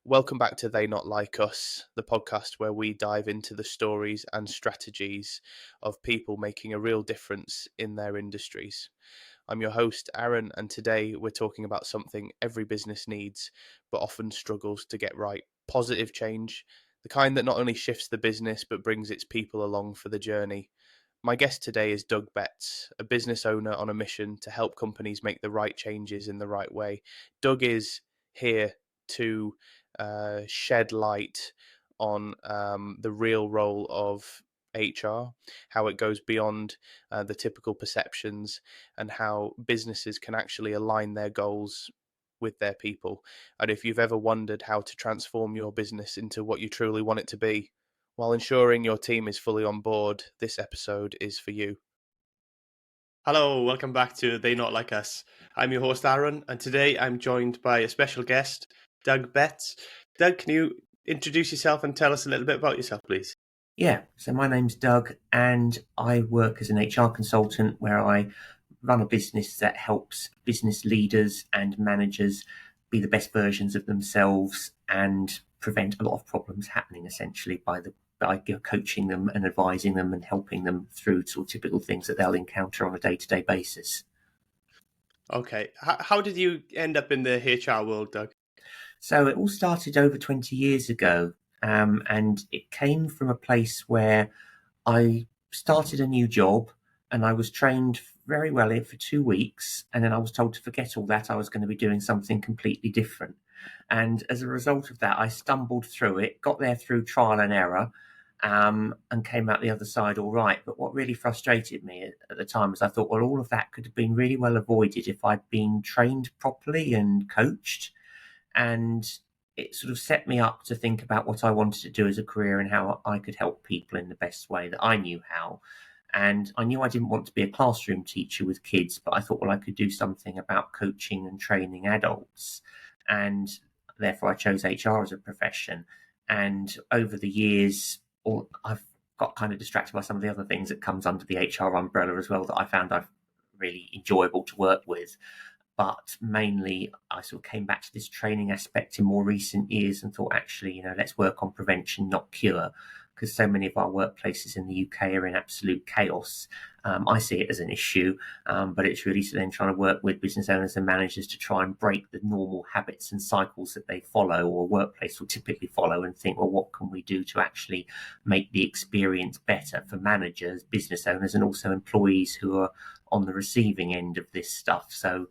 Welcome back to They Not Like Us, the podcast where we dive into the stories and strategies of people making a real difference in their industries. I'm your host, Aaron, and today we're talking about something every business needs but often struggles to get right: positive change, the kind that not only shifts the business but brings its people along for the journey. My guest today is Doug Betts, a business owner on a mission to help companies make the right changes in the right way. Doug is here to shed light on the real role of HR, how it goes beyond the typical perceptions, and how businesses can actually align their goals with their people. And if you've ever wondered how to transform your business into what you truly want it to be, while ensuring your team is fully on board, this episode is for you. Hello, welcome back to They Not Like Us. I'm your host, Aaron, and today I'm joined by a special guest, Doug Betts. Doug, can you introduce yourself and tell us a little bit about yourself, please? Yeah, so my name's Doug, and I work as an HR consultant where I run a business that helps business leaders and managers be the best versions of themselves and prevent a lot of problems happening essentially by coaching them and advising them and helping them through sort of typical things that they'll encounter on a day-to-day basis. Okay, how did you end up in the HR world, Doug? So it all started over 20 years ago, and it came from a place where I started a new job and I was trained very well in for 2 weeks, and then I was told to forget all that. I was going to be doing something completely different. And as a result of that, I stumbled through it, got there through trial and error, and came out the other side all right. But what really frustrated me at the time was I thought, well, all of that could have been really well avoided if I'd been trained properly and coached. And it sort of set me up to think about what I wanted to do as a career and how I could help people in the best way that I knew how. And I knew I didn't want to be a classroom teacher with kids, but I thought, well, I could do something about coaching and training adults. And therefore I chose HR as a profession. And over the years, I've got kind of distracted by some of the other things that comes under the HR umbrella as well that I found I've really enjoyable to work with. But mainly I sort of came back to this training aspect in more recent years and thought, actually, let's work on prevention, not cure, because so many of our workplaces in the UK are in absolute chaos. I see it as an issue, but it's really then trying to work with business owners and managers to try and break the normal habits and cycles that they follow or a workplace will typically follow, and think, well, what can we do to actually make the experience better for managers, business owners, and also employees who are on the receiving end of this stuff. So,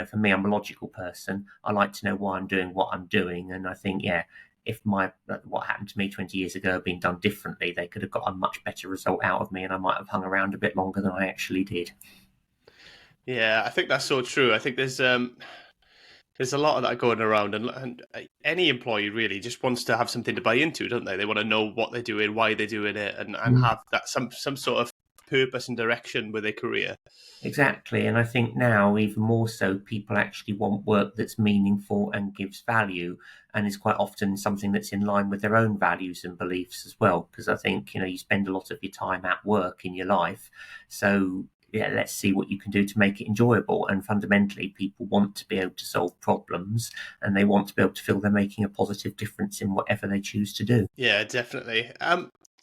for me, I'm a logical person. I like to know why I'm doing what I'm doing. And I think, if what happened to me 20 years ago had been done differently, they could have got a much better result out of me, and I might have hung around a bit longer than I actually did. Yeah, I think that's so true. I think there's a lot of that going around, and any employee really just wants to have something to buy into, don't they? They want to know what they're doing, why they're doing it, and have that some sort of purpose and direction with their career. Exactly. And I think now even more so, people actually want work that's meaningful and gives value, and is quite often something that's in line with their own values and beliefs as well. Because I think, you spend a lot of your time at work in your life. So let's see what you can do to make it enjoyable. And fundamentally, people want to be able to solve problems, and they want to be able to feel they're making a positive difference in whatever they choose to do. Yeah, definitely.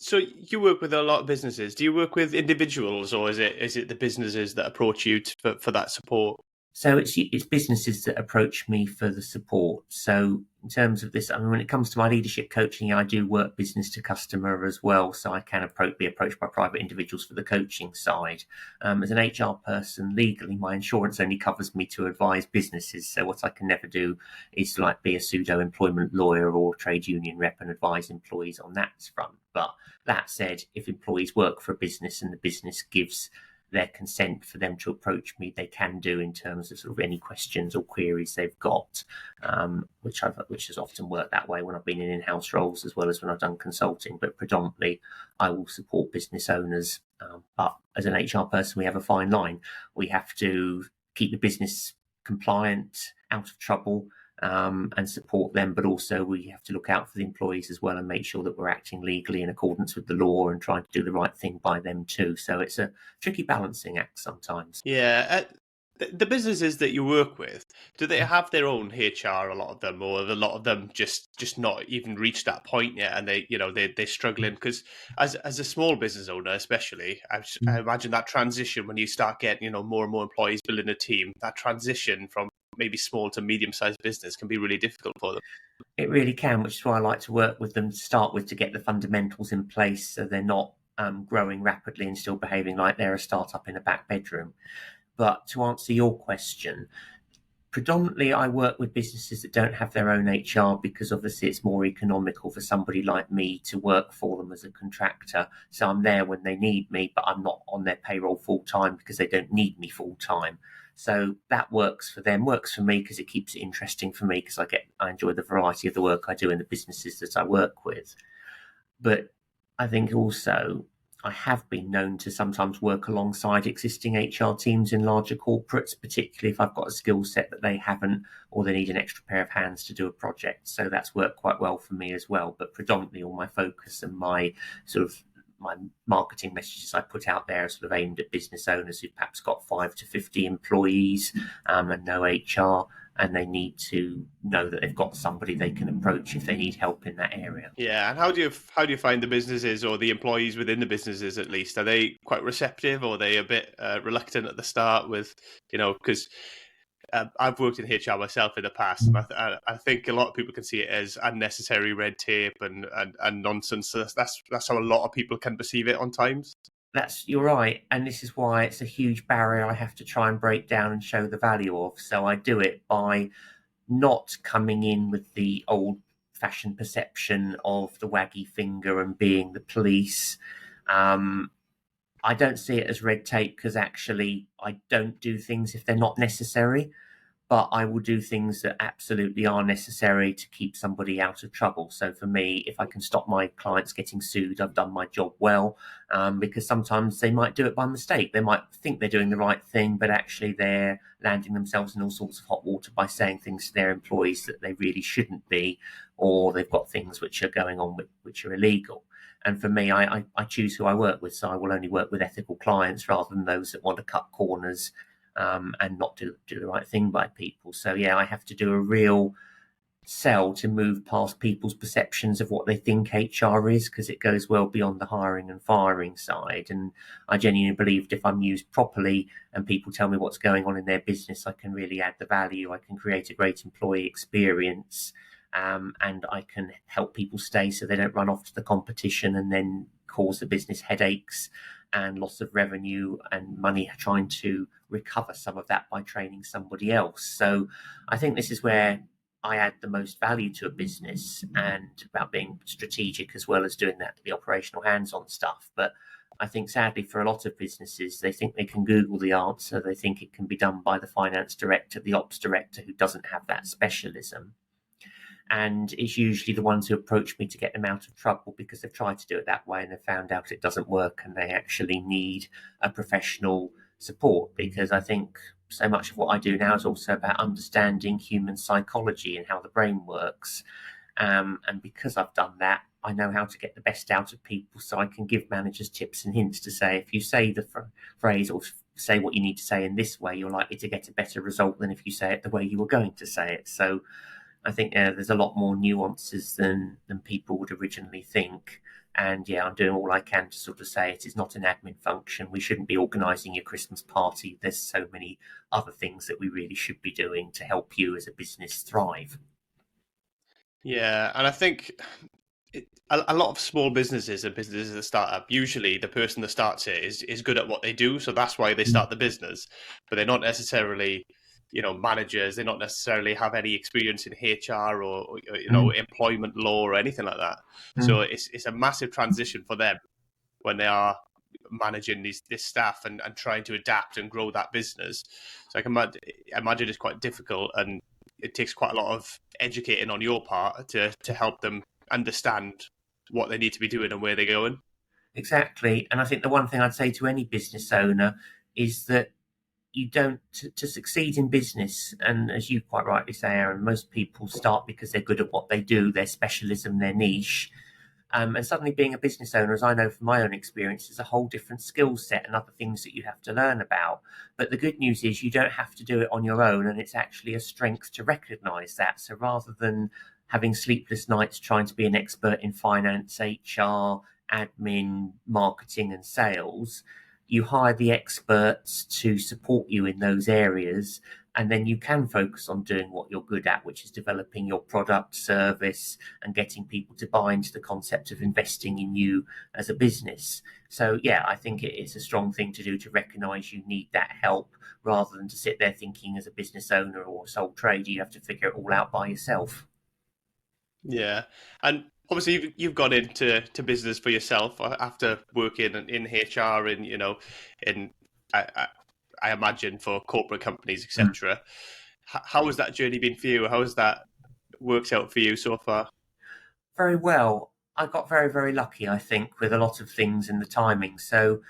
So you work with a lot of businesses. Do you work with individuals, or is it the businesses that approach you for that support? So it's businesses that approach me for the support. So in terms of this, I mean, when it comes to my leadership coaching, I do work business to customer as well. So I can be approached by private individuals for the coaching side. As an HR person, legally, my insurance only covers me to advise businesses. So what I can never do is be a pseudo employment lawyer or trade union rep and advise employees on that front. But that said, if employees work for a business and the business gives their consent for them to approach me, they can do in terms of sort of any questions or queries they've got, which has often worked that way when I've been in in-house roles as well as when I've done consulting. But predominantly, I will support business owners. But as an HR person, we have a fine line. We have to keep the business compliant, out of trouble, and support them, but also we have to look out for the employees as well and make sure that we're acting legally in accordance with the law and trying to do the right thing by them too. So it's a tricky balancing act sometimes. Yeah, the businesses that you work with, do they have their own HR? A lot of them, or a lot of them just not even reached that point yet, and they're struggling because as a small business owner, especially, I imagine that transition when you start getting more and more employees building a team, that transition from maybe small to medium sized business can be really difficult for them. It really can, which is why I like to work with them to start with, to get the fundamentals in place so they're not growing rapidly and still behaving like they're a startup in a back bedroom. But to answer your question, predominantly I work with businesses that don't have their own HR, because obviously it's more economical for somebody like me to work for them as a contractor. So I'm there when they need me, but I'm not on their payroll full time because they don't need me full time. So that works for them, works for me because it keeps it interesting for me, because I enjoy the variety of the work I do in the businesses that I work with. But I think also I have been known to sometimes work alongside existing HR teams in larger corporates, particularly if I've got a skill set that they haven't, or they need an extra pair of hands to do a project. So that's worked quite well for me as well. But predominantly all my focus and my marketing messages I put out there are sort of aimed at business owners who've perhaps got 5 to 50 employees and no HR, and they need to know that they've got somebody they can approach if they need help in that area. Yeah, and how do you find the businesses, or the employees within the businesses at least? Are they quite receptive, or are they a bit reluctant at the start with, because I've worked in HR myself in the past, and I think a lot of people can see it as unnecessary red tape and nonsense. So that's how a lot of people can perceive it on times. You're right, and this is why it's a huge barrier I have to try and break down and show the value of. So I do it by not coming in with the old-fashioned perception of the waggy finger and being the police. I don't see it as red tape, because actually I don't do things if they're not necessary, but I will do things that absolutely are necessary to keep somebody out of trouble. So for me, if I can stop my clients getting sued, I've done my job well, because sometimes they might do it by mistake. They might think they're doing the right thing, but actually they're landing themselves in all sorts of hot water by saying things to their employees that they really shouldn't be, or they've got things which are going on which are illegal. And for me, I choose who I work with, so I will only work with ethical clients rather than those that want to cut corners and not do the right thing by people. So yeah, I have to do a real sell to move past people's perceptions of what they think HR is, because it goes well beyond the hiring and firing side. And I genuinely believe if I'm used properly and people tell me what's going on in their business, I can really add the value. I can create a great employee experience, and I can help people stay so they don't run off to the competition and then cause the business headaches and loss of revenue and money trying to recover some of that by training somebody else. So I think this is where I add the most value to a business, and about being strategic as well as doing the operational hands-on stuff. But I think sadly for a lot of businesses, they think they can Google the answer. They think it can be done by the finance director, the ops director, who doesn't have that specialism. And it's usually the ones who approach me to get them out of trouble, because they've tried to do it that way and they've found out it doesn't work, and they actually need a professional support. Because I think so much of what I do now is also about understanding human psychology and how the brain works. And because I've done that, I know how to get the best out of people. So I can give managers tips and hints to say, if you say the phrase or say what you need to say in this way, you're likely to get a better result than if you say it the way you were going to say it. So I think there's a lot more nuances than people would originally think. And yeah, I'm doing all I can to sort of say it is not an admin function. We shouldn't be organising your Christmas party. There's so many other things that we really should be doing to help you as a business thrive. Yeah, and I think a lot of small businesses and businesses that start up, usually the person that starts it is good at what they do, so that's why they start the business. But they're not necessarily, managers. They not necessarily have any experience in HR or employment law or anything like that. So it's a massive transition for them when they are managing this staff and trying to adapt and grow that business. So I can imagine it's quite difficult, and it takes quite a lot of educating on your part to help them understand what they need to be doing and where they're going. Exactly. And I think the one thing I'd say to any business owner is that you don't, to succeed in business, and as you quite rightly say, Aaron, most people start because they're good at what they do, their specialism, their niche. And suddenly being a business owner, as I know from my own experience, is a whole different skill set and other things that you have to learn about. But the good news is you don't have to do it on your own, and it's actually a strength to recognize that. So rather than having sleepless nights trying to be an expert in finance, HR, admin, marketing, and sales, you hire the experts to support you in those areas, and then you can focus on doing what you're good at, which is developing your product, service, and getting people to buy into the concept of investing in you as a business. So, yeah, I think it's a strong thing to do to recognize you need that help rather than to sit there thinking as a business owner or a sole trader, you have to figure it all out by yourself. Yeah, and obviously you've got into business for yourself after working in HR and in I imagine for corporate companies, Mm. etc. How has that journey been for you? How has that worked out for you so far? Very well. I got very, very lucky, I think, with a lot of things in the timing. So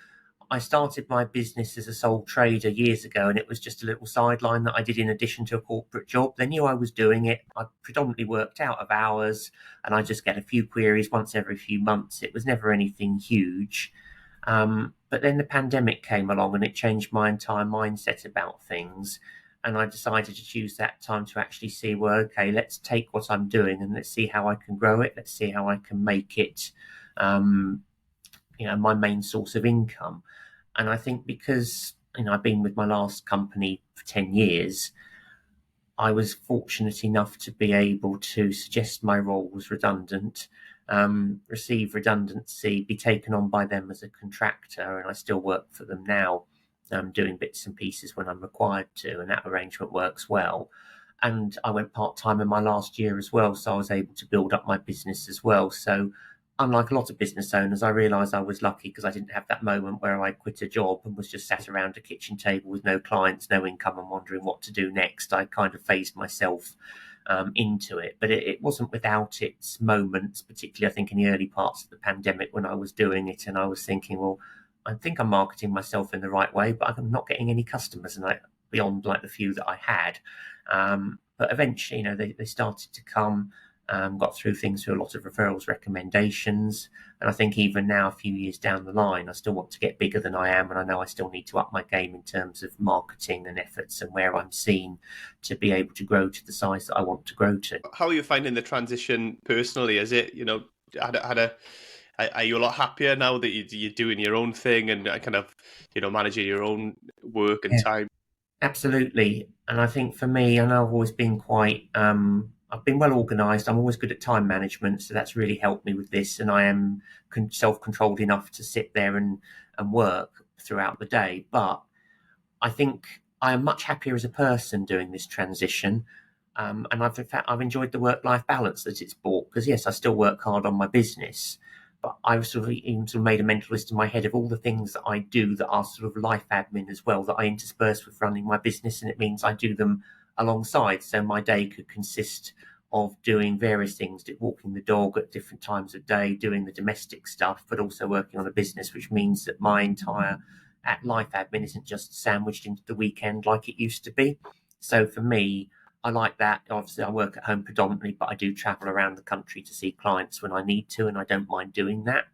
I started my business as a sole trader years ago, and it was just a little sideline that I did in addition to a corporate job. They knew I was doing it. I predominantly worked out of hours, and I just get a few queries once every few months. It was never anything huge. But then the pandemic came along, and it changed my entire mindset about things. And I decided to choose that time to actually see, well, okay, let's take what I'm doing and let's see how I can grow it. Let's see how I can make it, um, my main source of income. And I think because, I've been with my last company for 10 years, I was fortunate enough to be able to suggest my role was redundant, receive redundancy, be taken on by them as a contractor, and I still work for them now, doing bits and pieces when I'm required to, and that arrangement works well. And I went part time in my last year as well, so I was able to build up my business as well. So unlike a lot of business owners, I realised I was lucky because I didn't have that moment where I quit a job and was just sat around a kitchen table with no clients, no income, and wondering what to do next. I kind of phased myself into it, but it wasn't without its moments, particularly I think in the early parts of the pandemic when I was doing it and I was thinking, well, I think I'm marketing myself in the right way, but I'm not getting any customers, and beyond like the few that I had. But eventually, they started to come. Got through things through a lot of referrals, recommendations, and I think even now, a few years down the line, I still want to get bigger than I am, and I know I still need to up my game in terms of marketing and efforts and where I'm seen to be able to grow to the size that I want to grow to. How are you finding the transition personally? Is it are you a lot happier now that you're doing your own thing and kind of managing your own work and Yeah, time? absolutely. And I think for me, I know I've always been quite, I've been well organised. I'm always good at time management. So that's really helped me with this. And I am self-controlled enough to sit there and work throughout the day. But I think I am much happier as a person doing this transition. And in fact, I've enjoyed the work-life balance that it's brought because, yes, I still work hard on my business, but I've sort of even sort of made a mental list in my head of all the things that I do that are sort of life admin as well that I intersperse with running my business, and it means I do them alongside. So my day could consist of doing various things, walking the dog at different times of day, doing the domestic stuff, but also working on a business, which means that my entire at life admin isn't just sandwiched into the weekend like it used to be. So for me, I like that. Obviously, I work at home predominantly, but I do travel around the country to see clients when I need to, and I don't mind doing that.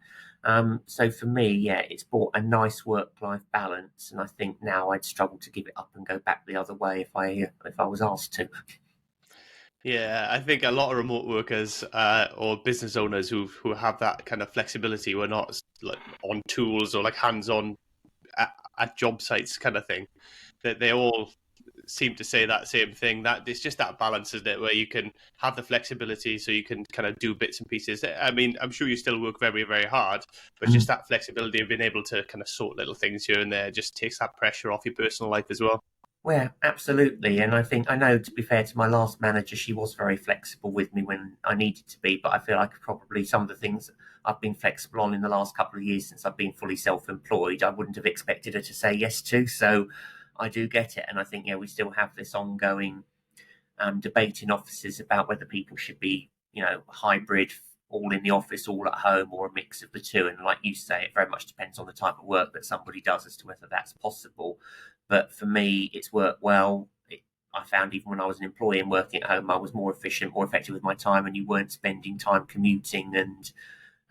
So for me, yeah, it's brought a nice work-life balance, and I think now I'd struggle to give it up and go back the other way if I was asked to. Yeah, I think a lot of remote workers or business owners who have that kind of flexibility, who are not like on tools or like hands-on at job sites kind of thing, that they all seem to say that same thing, that it's just that balance, isn't it, where you can have the flexibility so you can kind of do bits and pieces. I mean, I'm sure you still work very, very hard, but just Mm. that flexibility of being able to kind of sort little things here and there just takes that pressure off your personal life as well. Well, absolutely. And I think I know, to be fair to my last manager, she was very flexible with me when I needed to be. But I feel like probably some of the things I've been flexible on in the last couple of years since I've been fully self employed, I wouldn't have expected her to say yes to. So I do get it. And I think, yeah, we still have this ongoing debate in offices about whether people should be, hybrid, all in the office, all at home, or a mix of the two. And like you say, it very much depends on the type of work that somebody does as to whether that's possible. But for me, it's worked well. I found even when I was an employee and working at home, I was more efficient, more effective with my time, and you weren't spending time commuting and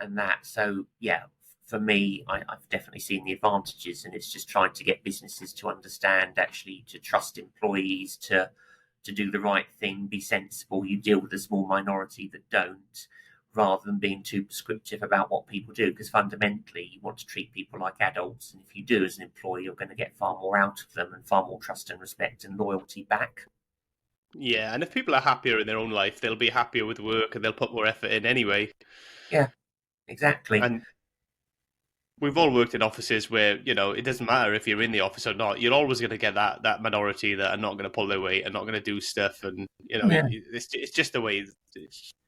and that. So yeah, for me, I've definitely seen the advantages, and it's just trying to get businesses to understand, actually, to trust employees, to do the right thing, be sensible. You deal with a small minority that don't, rather than being too prescriptive about what people do, because fundamentally you want to treat people like adults, and if you do as an employee, you're going to get far more out of them and far more trust and respect and loyalty back. Yeah, and if people are happier in their own life, they'll be happier with work and they'll put more effort in anyway. Yeah, exactly. And we've all worked in offices where, it doesn't matter if you're in the office or not. You're always going to get that minority that are not going to pull their weight and not going to do stuff. And, Yeah. it's just the way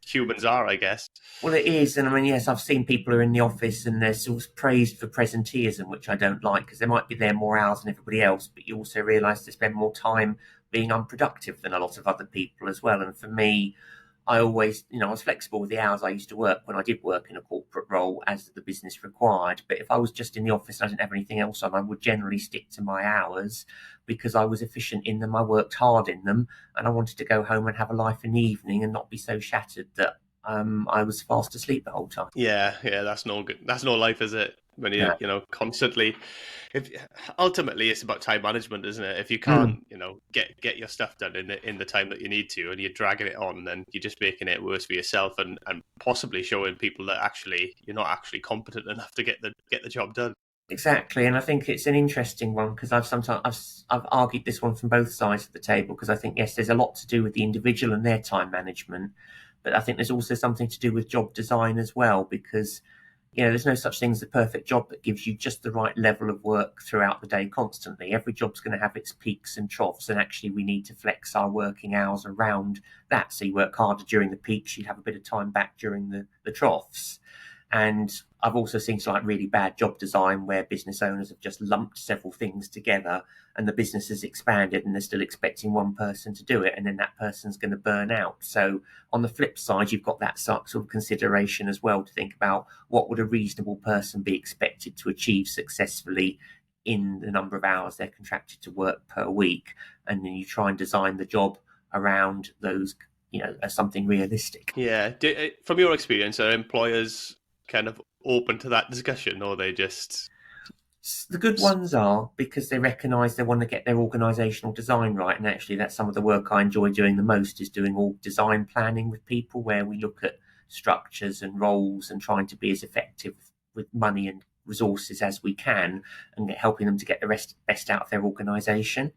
humans are, I guess. Well, it is, and I mean, yes, I've seen people who are in the office and they're sort of praised for presenteeism, which I don't like, because they might be there more hours than everybody else, but you also realise they spend more time being unproductive than a lot of other people as well. And for me, I always, I was flexible with the hours I used to work when I did work in a corporate role as the business required. But if I was just in the office and I didn't have anything else on, I would generally stick to my hours because I was efficient in them. I worked hard in them, and I wanted to go home and have a life in the evening and not be so shattered that I was fast asleep the whole time. Yeah, that's no good. That's no life, is it? When you, constantly. Ultimately, it's about time management, isn't it? If you can't, get your stuff done in the time that you need to, and you're dragging it on, then you're just making it worse for yourself, and possibly showing people that actually you're not actually competent enough to get the job done. Exactly, and I think it's an interesting one because I've argued this one from both sides of the table, because I think, yes, there's a lot to do with the individual and their time management, but I think there's also something to do with job design as well, because there's no such thing as a perfect job that gives you just the right level of work throughout the day constantly. Every job's going to have its peaks and troughs, and actually we need to flex our working hours around that. So you work harder during the peaks, you have a bit of time back during the troughs. And I've also seen some really bad job design where business owners have just lumped several things together, and the business has expanded and they're still expecting one person to do it, and then that person's going to burn out. So on the flip side, you've got that sort of consideration as well, to think about what would a reasonable person be expected to achieve successfully in the number of hours they're contracted to work per week, and then you try and design the job around those, as something realistic. Yeah. From your experience, are employers kind of open to that discussion, or they just... The good ones are, because they recognise they want to get their organisational design right, and actually that's some of the work I enjoy doing the most, is doing all design planning with people, where we look at structures and roles and trying to be as effective with money and resources as we can, and helping them to get the best out of their organisation.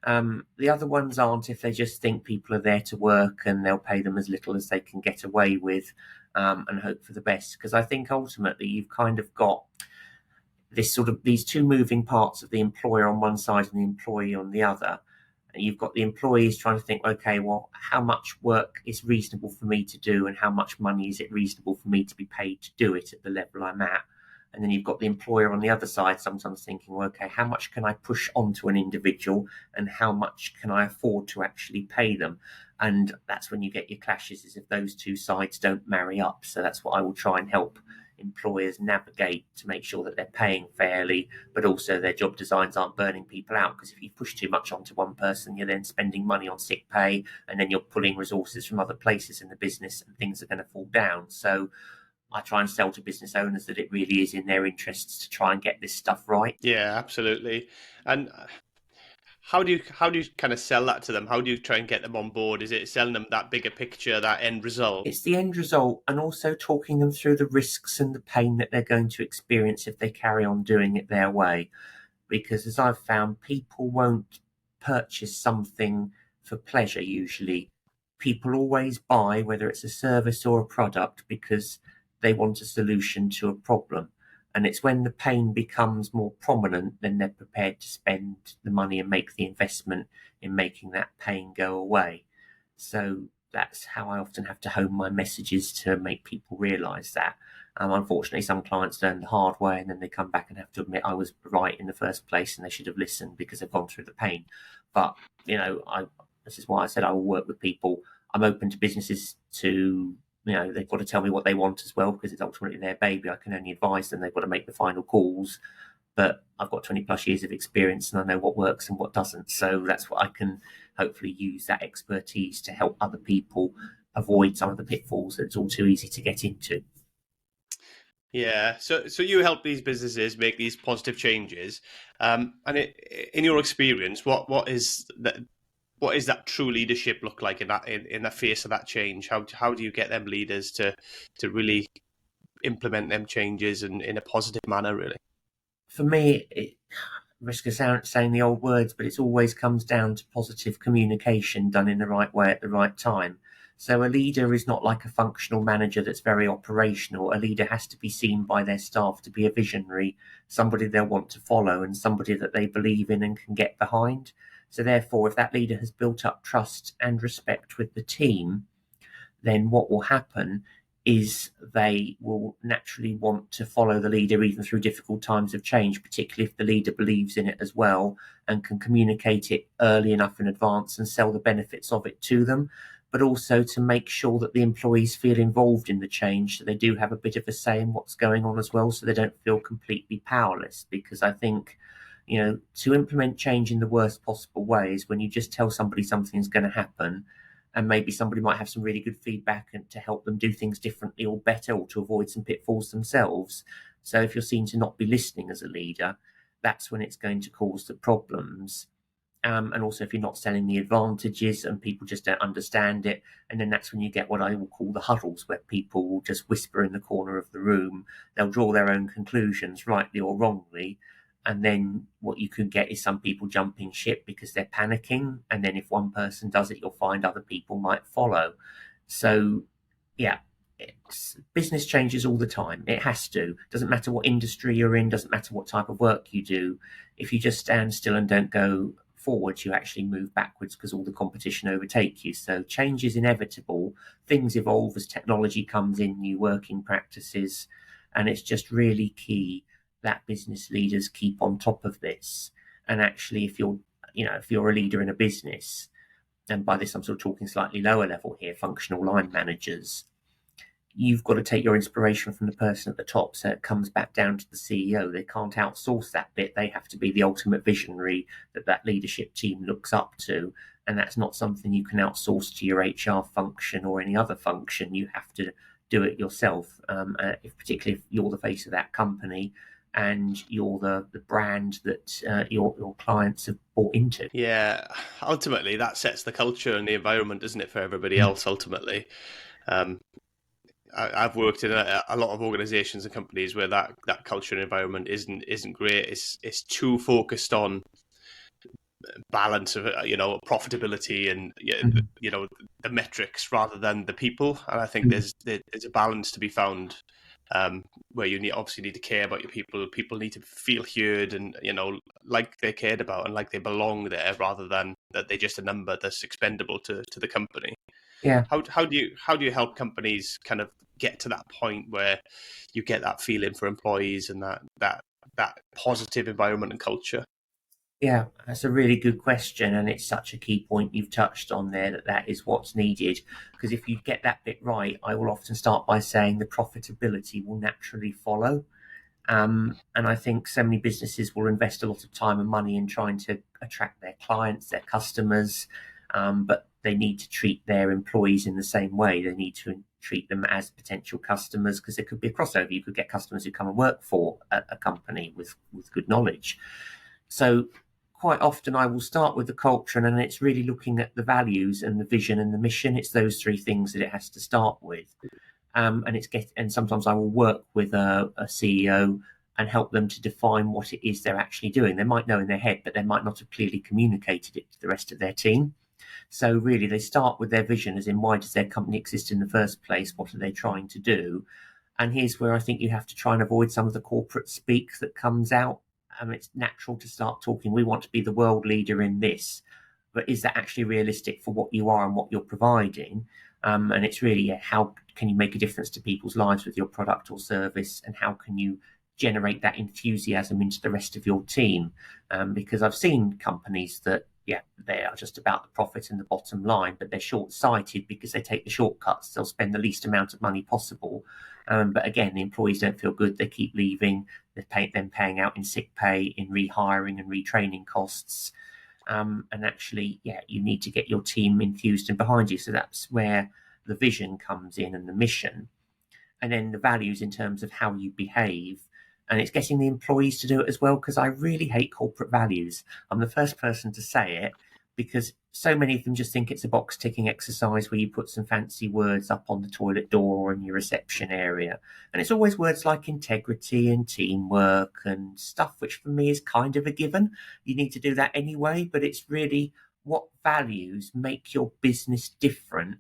The other ones aren't, if they just think people are there to work and they'll pay them as little as they can get away with, and hope for the best. Because I think ultimately you've kind of got these two moving parts of the employer on one side and the employee on the other. And you've got the employees trying to think, okay, well, how much work is reasonable for me to do, and how much money is it reasonable for me to be paid to do it at the level I'm at? And then you've got the employer on the other side sometimes thinking, well, okay, how much can I push onto an individual, and how much can I afford to actually pay them? And that's when you get your clashes, is if those two sides don't marry up. So that's what I will try and help employers navigate, to make sure that they're paying fairly, but also their job designs aren't burning people out. Because if you push too much onto one person, you're then spending money on sick pay, and then you're pulling resources from other places in the business, and things are going to fall down. So I try and sell to business owners that it really is in their interests to try and get this stuff right. Yeah, absolutely. And how do you kind of sell that to them? How do you try and get them on board? Is it selling them that bigger picture, that end result? It's the end result, and also talking them through the risks and the pain that they're going to experience if they carry on doing it their way. Because as I've found, people won't purchase something for pleasure usually. People always buy, whether it's a service or a product, because they want a solution to a problem. And it's when the pain becomes more prominent, then they're prepared to spend the money and make the investment in making that pain go away. So that's how I often have to hone my messages to make people realise that. Unfortunately, some clients learn the hard way, and then they come back and have to admit I was right in the first place and they should have listened, because they've gone through the pain. But, this is why I said I will work with people. I'm open to businesses to, they've got to tell me what they want as well, because it's ultimately their baby. I can only advise them. They've got to make the final calls. But I've got 20 plus years of experience, and I know what works and what doesn't. So that's what I can hopefully use, that expertise, to help other people avoid some of the pitfalls that it's all too easy to get into. Yeah. So you help these businesses make these positive changes, and in your experience, what is that true leadership look like in the face of that change? How do you get them leaders to really implement them changes in a positive manner? Really. For me, risk of saying the old words, but it always comes down to positive communication done in the right way at the right time. So a leader is not like a functional manager that's very operational. A leader has to be seen by their staff to be a visionary, somebody they'll want to follow, and somebody that they believe in and can get behind. So therefore, if that leader has built up trust and respect with the team, then what will happen is they will naturally want to follow the leader even through difficult times of change, particularly if the leader believes in it as well and can communicate it early enough in advance and sell the benefits of it to them, but also to make sure that the employees feel involved in the change, so they do have a bit of a say in what's going on as well, so they don't feel completely powerless. Because I think, to implement change in the worst possible way is when you just tell somebody something's going to happen, and maybe somebody might have some really good feedback and to help them do things differently or better, or to avoid some pitfalls themselves. So if you're seen to not be listening as a leader, that's when it's going to cause the problems. And also if you're not selling the advantages and people just don't understand it, and then that's when you get what I will call the huddles, where people will just whisper in the corner of the room. They'll draw their own conclusions, rightly or wrongly, and then what you can get is some people jumping ship because they're panicking, and then if one person does it, you'll find other people might follow. So yeah, business changes all the time. It has to. Doesn't matter what industry you're in, doesn't matter what type of work you do. If you just stand still and don't go forwards, you actually move backwards because all the competition overtake you. So change is inevitable. Things evolve as technology comes in, new working practices, and it's just really key that business leaders keep on top of this. And actually, if you're a leader in a business, and by this I'm sort of talking slightly lower level here, functional line managers, you've got to take your inspiration from the person at the top. So it comes back down to the CEO. They can't outsource that bit. They have to be the ultimate visionary that leadership team looks up to. And that's not something you can outsource to your HR function or any other function. You have to do it yourself, particularly if you're the face of that company and you're the brand that your clients have bought into. Yeah, ultimately that sets the culture and the environment, doesn't it, for everybody else? Ultimately, I've worked in a lot of organisations and companies where that culture and environment isn't great. It's too focused on balance of profitability and the metrics rather than the people. And I think there's a balance to be found, where you obviously need to care about your people. People need to feel heard and like they're cared about and like they belong there, rather than that they're just a number that's expendable to the company. Yeah. How do you help companies kind of get to that point where you get that feeling for employees and that positive environment and culture? Yeah, that's a really good question, and it's such a key point you've touched on there, that is what's needed. Because if you get that bit right, I will often start by saying the profitability will naturally follow. And I think so many businesses will invest a lot of time and money in trying to attract their clients, their customers, but they need to treat their employees in the same way. They need to treat them as potential customers, because there could be a crossover. You could get customers who come and work for a company with good knowledge. So quite often I will start with the culture, and then it's really looking at the values and the vision and the mission. It's those three things that it has to start with. And sometimes I will work with a CEO and help them to define what it is they're actually doing. They might know in their head, but they might not have clearly communicated it to the rest of their team. So really, they start with their vision, as in, why does their company exist in the first place? What are they trying to do? And here's where I think you have to try and avoid some of the corporate speak that comes out. It's natural to start talking, we want to be the world leader in this, but is that actually realistic for what you are and what you're providing? And it's really, how can you make a difference to people's lives with your product or service, and how can you generate that enthusiasm into the rest of your team? Because I've seen companies that, they are just about the profit and the bottom line, but they're short-sighted because they take the shortcuts. They'll spend the least amount of money possible. But again, the employees don't feel good. They keep leaving. They're paying out in sick pay, in rehiring and retraining costs. And actually, you need to get your team infused and behind you. So that's where the vision comes in, and the mission. and then the values in terms of how you behave. And it's getting the employees to do it as well, because I really hate corporate values. I'm the first person to say it, because so many of them just think it's a box ticking exercise where you put some fancy words up on the toilet door or in your reception area. And it's always words like integrity and teamwork and stuff, which for me is kind of a given. You need to do that anyway, but it's really what values make your business different.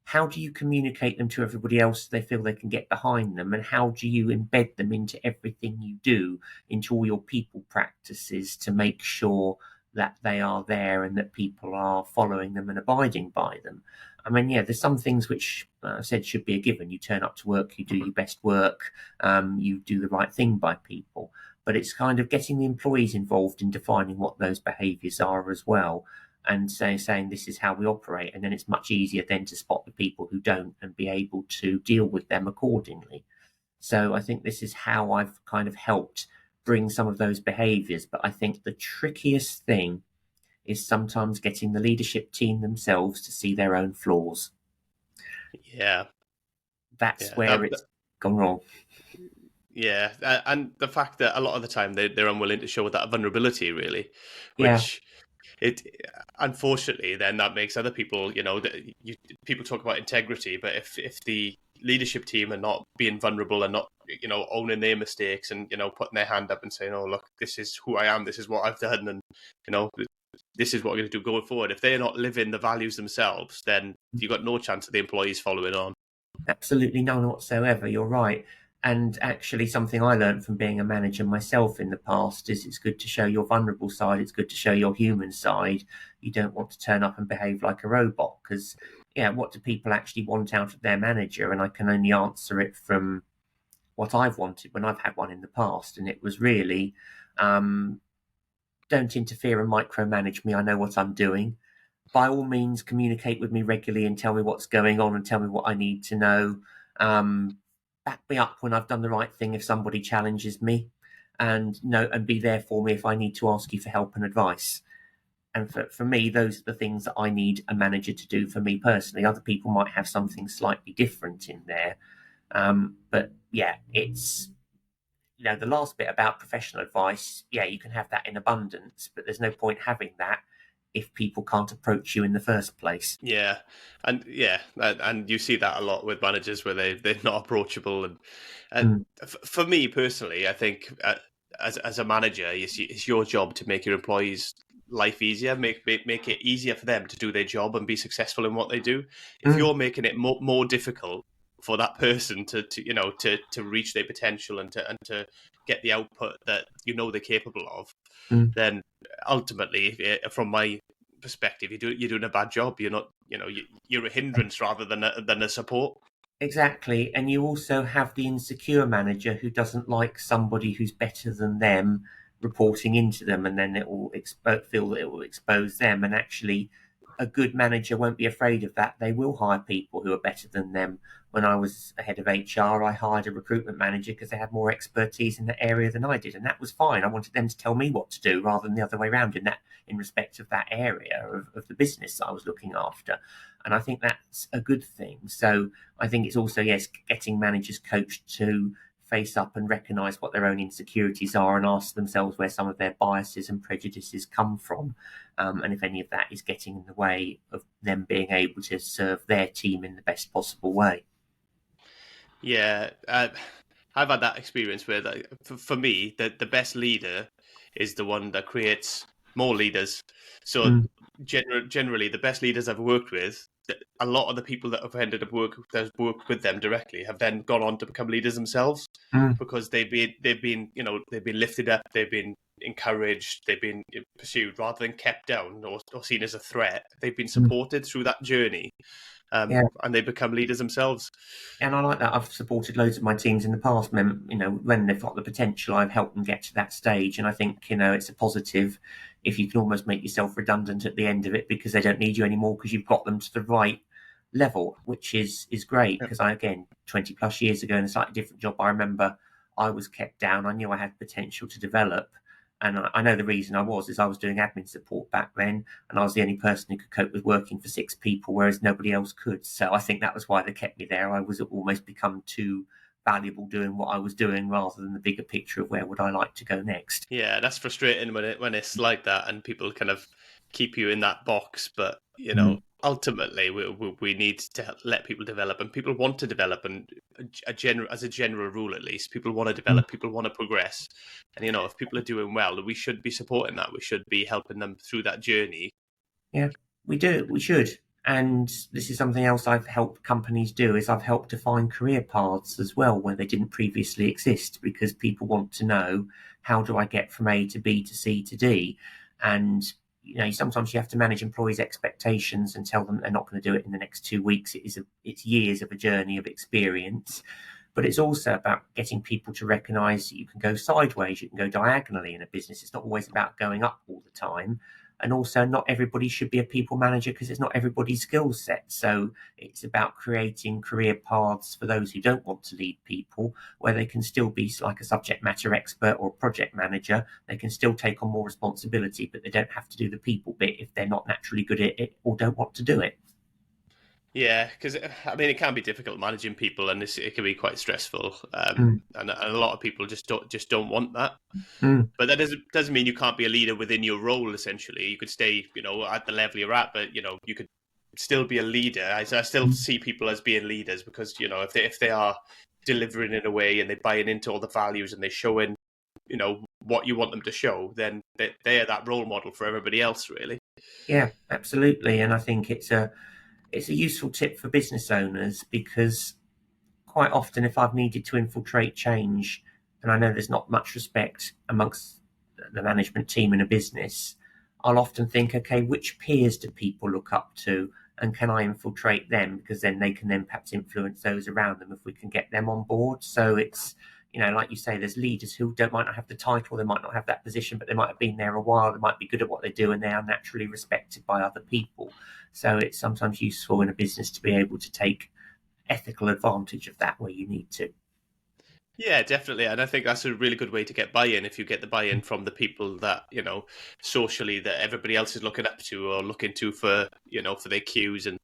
How do you communicate them to everybody else so they feel they can get behind them? And how do you embed them into everything you do, into all your people practices, to make sure that they are there and that people are following them and abiding by them? I mean, yeah, there's some things which I said should be a given. You turn up to work, you do your best work, you do the right thing by people. But it's kind of getting the employees involved in defining what those behaviours are as well, and saying this is how we operate. And then it's much easier then to spot the people who don't and be able to deal with them accordingly. So I think this is how I've kind of helped bring some of those behaviours. But I think the trickiest thing is sometimes getting the leadership team themselves to see their own flaws. Yeah. That's where it's gone wrong. Yeah, and the fact that a lot of the time they're unwilling to show that vulnerability, really, which it unfortunately then that makes other people, people talk about integrity, but if the leadership team are not being vulnerable and not owning their mistakes and putting their hand up and saying, oh look, this is who I am, this is what I've done, and this is what I'm going to do going forward. If they're not living the values themselves, then you've got no chance of the employees following on. Absolutely none whatsoever. You're right. And actually, something I learned from being a manager myself in the past is it's good to show your vulnerable side. It's good to show your human side. You don't want to turn up and behave like a robot, because, what do people actually want out of their manager? And I can only answer it from what I've wanted when I've had one in the past. And it was really, don't interfere and micromanage me. I know what I'm doing. By all means, communicate with me regularly and tell me what's going on and tell me what I need to know. Back me up when I've done the right thing if somebody challenges me, and be there for me if I need to ask you for help and advice. And for me, those are the things that I need a manager to do for me personally. Other people might have something slightly different in there. But yeah, it's, the last bit about professional advice, you can have that in abundance, but there's no point having that if people can't approach you in the first place. And you see that a lot with managers where they're not approachable. And for me personally, I think as a manager, it's your job to make your employees' life easier, make it easier for them to do their job and be successful in what they do. If you're making it more difficult for that person to reach their potential and to get the output that they're capable of, then ultimately, from my perspective, you're doing a bad job. You're not, you're a hindrance rather than a support. Exactly. And you also have the insecure manager who doesn't like somebody who's better than them reporting into them, and then it will feel that it will expose them. And actually, a good manager won't be afraid of that. They will hire people who are better than them. When I was head of HR, I hired a recruitment manager because they had more expertise in that area than I did, and that was fine. I wanted them to tell me what to do rather than the other way around in respect of that area of the business I was looking after. And I think that's a good thing. So I think it's also, getting managers coached to face up and recognise what their own insecurities are and ask themselves where some of their biases and prejudices come from, and if any of that is getting in the way of them being able to serve their team in the best possible way. Yeah, I've had that experience where, for me, the best leader is the one that creates more leaders. So generally, the best leaders I've worked with, a lot of the people that have ended up worked with them directly have then gone on to become leaders themselves, because they've been lifted up, they've been encouraged, they've been pursued rather than kept down or seen as a threat. They've been supported through that journey. And they become leaders themselves. And I like that. I've supported loads of my teams in the past, when they've got the potential, I've helped them get to that stage. And I think, it's a positive if you can almost make yourself redundant at the end of it because they don't need you anymore because you've got them to the right level, which is great. Because 20 plus years ago in a slightly different job, I remember I was kept down. I knew I had potential to develop. And I know the reason I was doing admin support back then, and I was the only person who could cope with working for 6 people, whereas nobody else could. So I think that was why they kept me there. I was almost become too valuable doing what I was doing rather than the bigger picture of where would I like to go next. Yeah, that's frustrating when it's like that and people kind of keep you in that box. But ultimately, we need to let people develop, and people want to develop, and as a general rule, at least, people want to develop, people want to progress, and if people are doing well, we should be supporting that. We should be helping them through that journey. Yeah, we do. We should. And this is something else I've helped companies do is I've helped define career paths as well where they didn't previously exist because people want to know how do I get from A to B to C to D. And sometimes you have to manage employees' expectations and tell them they're not going to do it in the next 2 weeks. It's years of a journey of experience. But it's also about getting people to recognize that you can go sideways, you can go diagonally in a business. It's not always about going up all the time. And also, not everybody should be a people manager because it's not everybody's skill set. So it's about creating career paths for those who don't want to lead people, where they can still be like a subject matter expert or a project manager. They can still take on more responsibility, but they don't have to do the people bit if they're not naturally good at it or don't want to do it. Yeah, because it can be difficult managing people, and it can be quite stressful. And a lot of people just don't want that. But that doesn't mean you can't be a leader within your role. Essentially, you could stay, at the level you're at, but you could still be a leader. I still see people as being leaders because if they are delivering in a way and they're buying into all the values and they're showing, what you want them to show, then they are that role model for everybody else, really. Yeah, absolutely. And I think it's a useful tip for business owners because quite often if I've needed to infiltrate change and I know there's not much respect amongst the management team in a business, I'll often think, okay, which peers do people look up to and can I infiltrate them? Because then they can then perhaps influence those around them if we can get them on board. So it's, like you say, there's leaders who might not have the title, they might not have that position, but they might have been there a while, they might be good at what they do, and they are naturally respected by other people. So it's sometimes useful in a business to be able to take ethical advantage of that where you need to. Yeah, definitely. And I think that's a really good way to get buy-in if you get the buy-in from the people that, socially that everybody else is looking up to or looking to for, for their cues and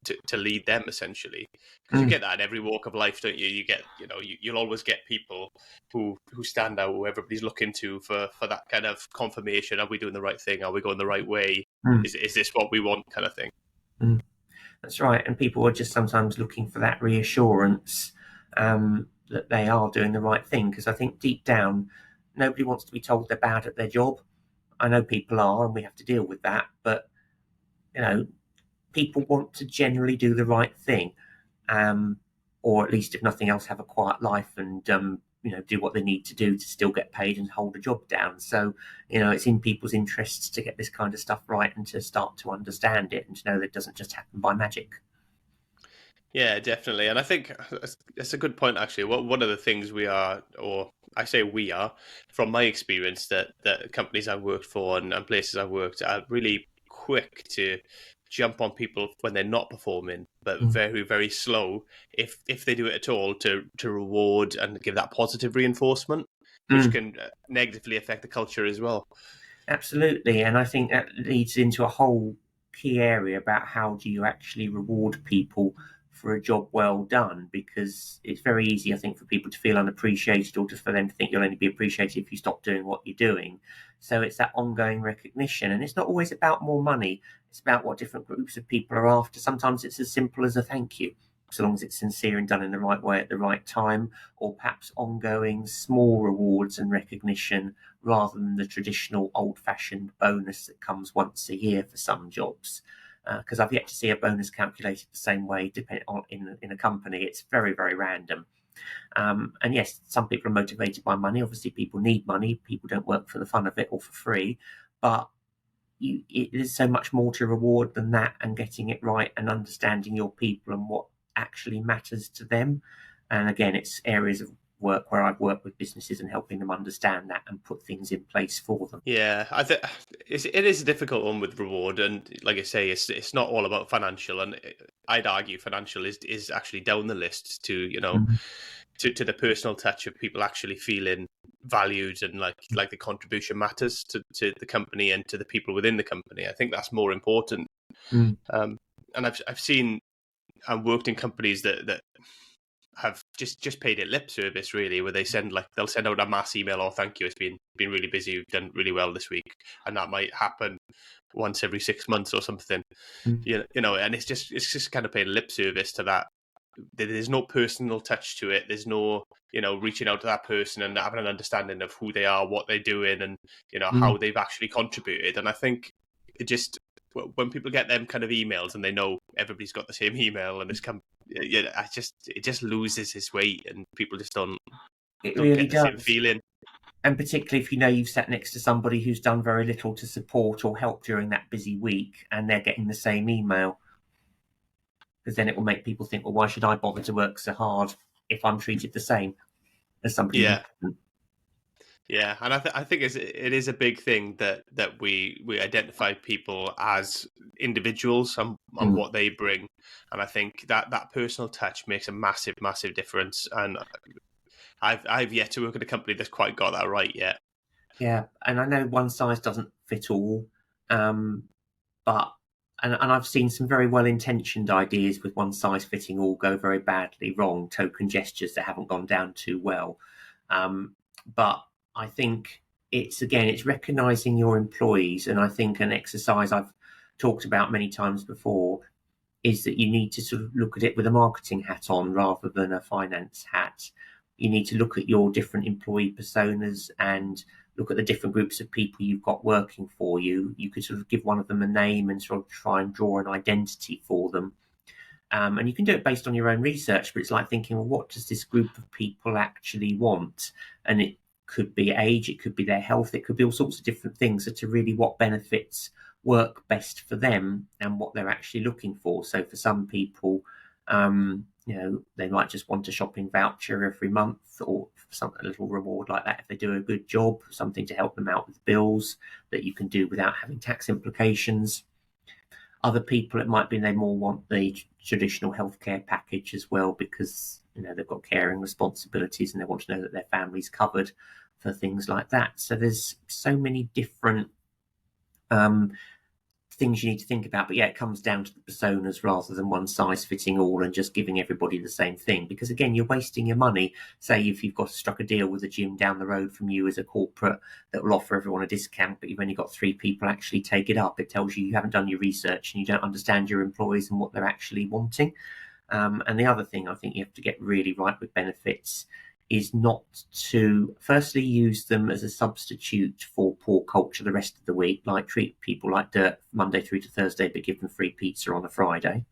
to lead them essentially. Because you get that in every walk of life, don't you? You get, you'll always get people who stand out, who everybody's looking to for that kind of confirmation. Are we doing the right thing? Are we going the right way? Is this what we want kind of thing? That's right. And people are just sometimes looking for that reassurance that they are doing the right thing. Because I think deep down, nobody wants to be told they're bad at their job. I know people are, and we have to deal with that. But, people want to generally do the right thing. Or at least, if nothing else, have a quiet life and, do what they need to do to still get paid and hold a job down. So, it's in people's interests to get this kind of stuff right and to start to understand it and to know that it doesn't just happen by magic. Yeah, definitely. And I think that's a good point, actually. One of the things we are, or I say we are, from my experience, that companies I've worked for and places I've worked are really quick to jump on people when they're not performing, but very, very slow, if they do it at all, to reward and give that positive reinforcement, which can negatively affect the culture as well. Absolutely. And I think that leads into a whole key area about how do you actually reward people for a job well done, because it's very easy, I think, for people to feel unappreciated or just for them to think you'll only be appreciated if you stop doing what you're doing. So it's that ongoing recognition, and it's not always about more money. It's about what different groups of people are after. Sometimes it's as simple as a thank you, so long as it's sincere and done in the right way at the right time, or perhaps ongoing small rewards and recognition rather than the traditional old-fashioned bonus that comes once a year for some jobs. Because I've yet to see a bonus calculated the same way depending on in a company. It's very, very random. And yes, some people are motivated by money. Obviously, people need money. People don't work for the fun of it or for free. But there's so much more to reward than that, and getting it right and understanding your people and what actually matters to them. And again, it's areas of work where I've worked with businesses and helping them understand that and put things in place for them. Yeah, I think it is a difficult one with reward, and like I say, it's not all about financial, and I'd argue financial is actually down the list to to the personal touch of people actually feeling valued and like the contribution matters to the company and to the people within the company. I think that's more important. And I've seen and worked in companies that have just paid it lip service, really, where they'll send out a mass email, "Oh, thank you, it's been really busy, you've done really well this week," and that might happen once every 6 months or something. Mm. You know, and it's just kind of paying lip service to that. There's no personal touch to it. There's no, you know, reaching out to that person and having an understanding of who they are, what they're doing, and, you know, how they've actually contributed. And I think it just, when people get them kind of emails and they know everybody's got the same email and it's it just loses its weight, and people just don't It really get the same does. feeling. And particularly if you know you've sat next to somebody who's done very little to support or help during that busy week, and they're getting the same email. Because then it will make people think, well, why should I bother to work so hard if I'm treated the same as somebody? Yeah. Yeah, and I think it is a big thing that we identify people as individuals and what they bring, and I think that personal touch makes a massive difference. And I've yet to work at a company that's quite got that right yet. Yeah, and I know one size doesn't fit all, but and I've seen some very well-intentioned ideas with one size fitting all go very badly wrong, token gestures that haven't gone down too well. But I think it's recognizing your employees, and I think an exercise I've talked about many times before is that you need to sort of look at it with a marketing hat on rather than a finance hat. You need to look at your different employee personas and look at the different groups of people you've got working for you. You could sort of give one of them a name and sort of try and draw an identity for them. And you can do it based on your own research, but it's like thinking, well, what does this group of people actually want? And it could be age, it could be their health, it could be all sorts of different things. So to really what benefits work best for them and what they're actually looking for. So for some people, you know, they might just want a shopping voucher every month or a little reward like that if they do a good job, something to help them out with bills that you can do without having tax implications. Other people, it might be they more want the traditional healthcare package as well because, you know, they've got caring responsibilities and they want to know that their family's covered for things like that. So there's so many different things you need to think about. But yeah, it comes down to the personas rather than one size fitting all and just giving everybody the same thing. Because again, you're wasting your money. Say if you've got struck a deal with a gym down the road from you as a corporate that will offer everyone a discount, but you've only got 3 people actually take it up. It tells you haven't done your research and you don't understand your employees and what they're actually wanting. And the other thing I think you have to get really right with benefits is not to firstly use them as a substitute for poor culture the rest of the week, like treat people like dirt Monday through to Thursday, but give them free pizza on a Friday.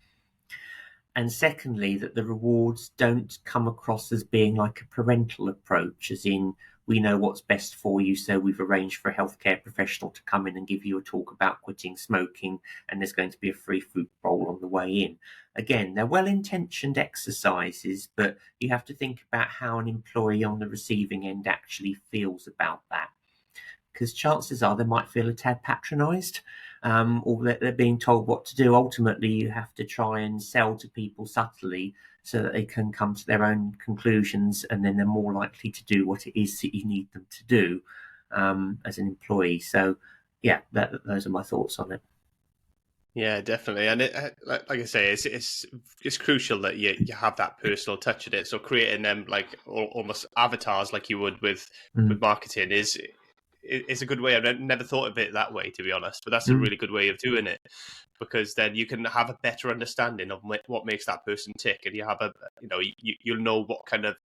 And secondly, that the rewards don't come across as being like a parental approach, as in, we know what's best for you, so we've arranged for a healthcare professional to come in and give you a talk about quitting smoking, and there's going to be a free fruit bowl on the way in. Again, they're well-intentioned exercises, but you have to think about how an employee on the receiving end actually feels about that. Because chances are they might feel a tad patronised, or that they're being told what to do. Ultimately, you have to try and sell to people subtly so that they can come to their own conclusions, and then they're more likely to do what it is that you need them to do as an employee. So, yeah, those are my thoughts on it. Yeah, definitely, and like I say, it's crucial that you have that personal touch in it. So creating them like almost avatars, like you would with marketing, is a good way. I've never thought of it that way, to be honest, but that's a really good way of doing it, because then you can have a better understanding of what makes that person tick, and you have you'll know what kind of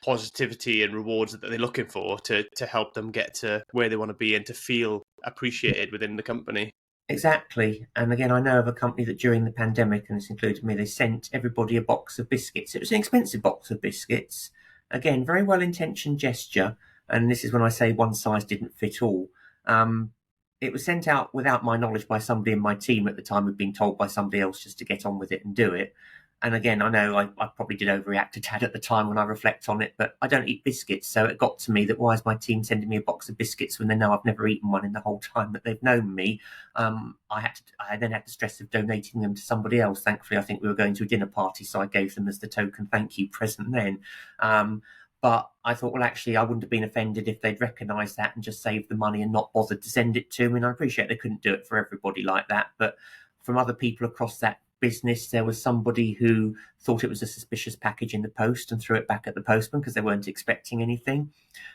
positivity and rewards that they're looking for to help them get to where they want to be and to feel appreciated within the company. Exactly. And again, I know of a company that during the pandemic, and it's included me, they sent everybody a box of biscuits. It was an expensive box of biscuits. Again, very well-intentioned gesture. And this is when I say one size didn't fit all. It was sent out without my knowledge by somebody in my team at the time who'd been told by somebody else just to get on with it and do it. And again, I know I probably did overreact a tad at the time when I reflect on it, but I don't eat biscuits. So it got to me that why is my team sending me a box of biscuits when they know I've never eaten one in the whole time that they've known me? I then had the stress of donating them to somebody else. Thankfully, I think we were going to a dinner party, so I gave them as the token thank you present then. But I thought, well, actually, I wouldn't have been offended if they'd recognised that and just saved the money and not bothered to send it to me. And I appreciate they couldn't do it for everybody like that, but from other people across that business, there was somebody who thought it was a suspicious package in the post and threw it back at the postman because they weren't expecting anything.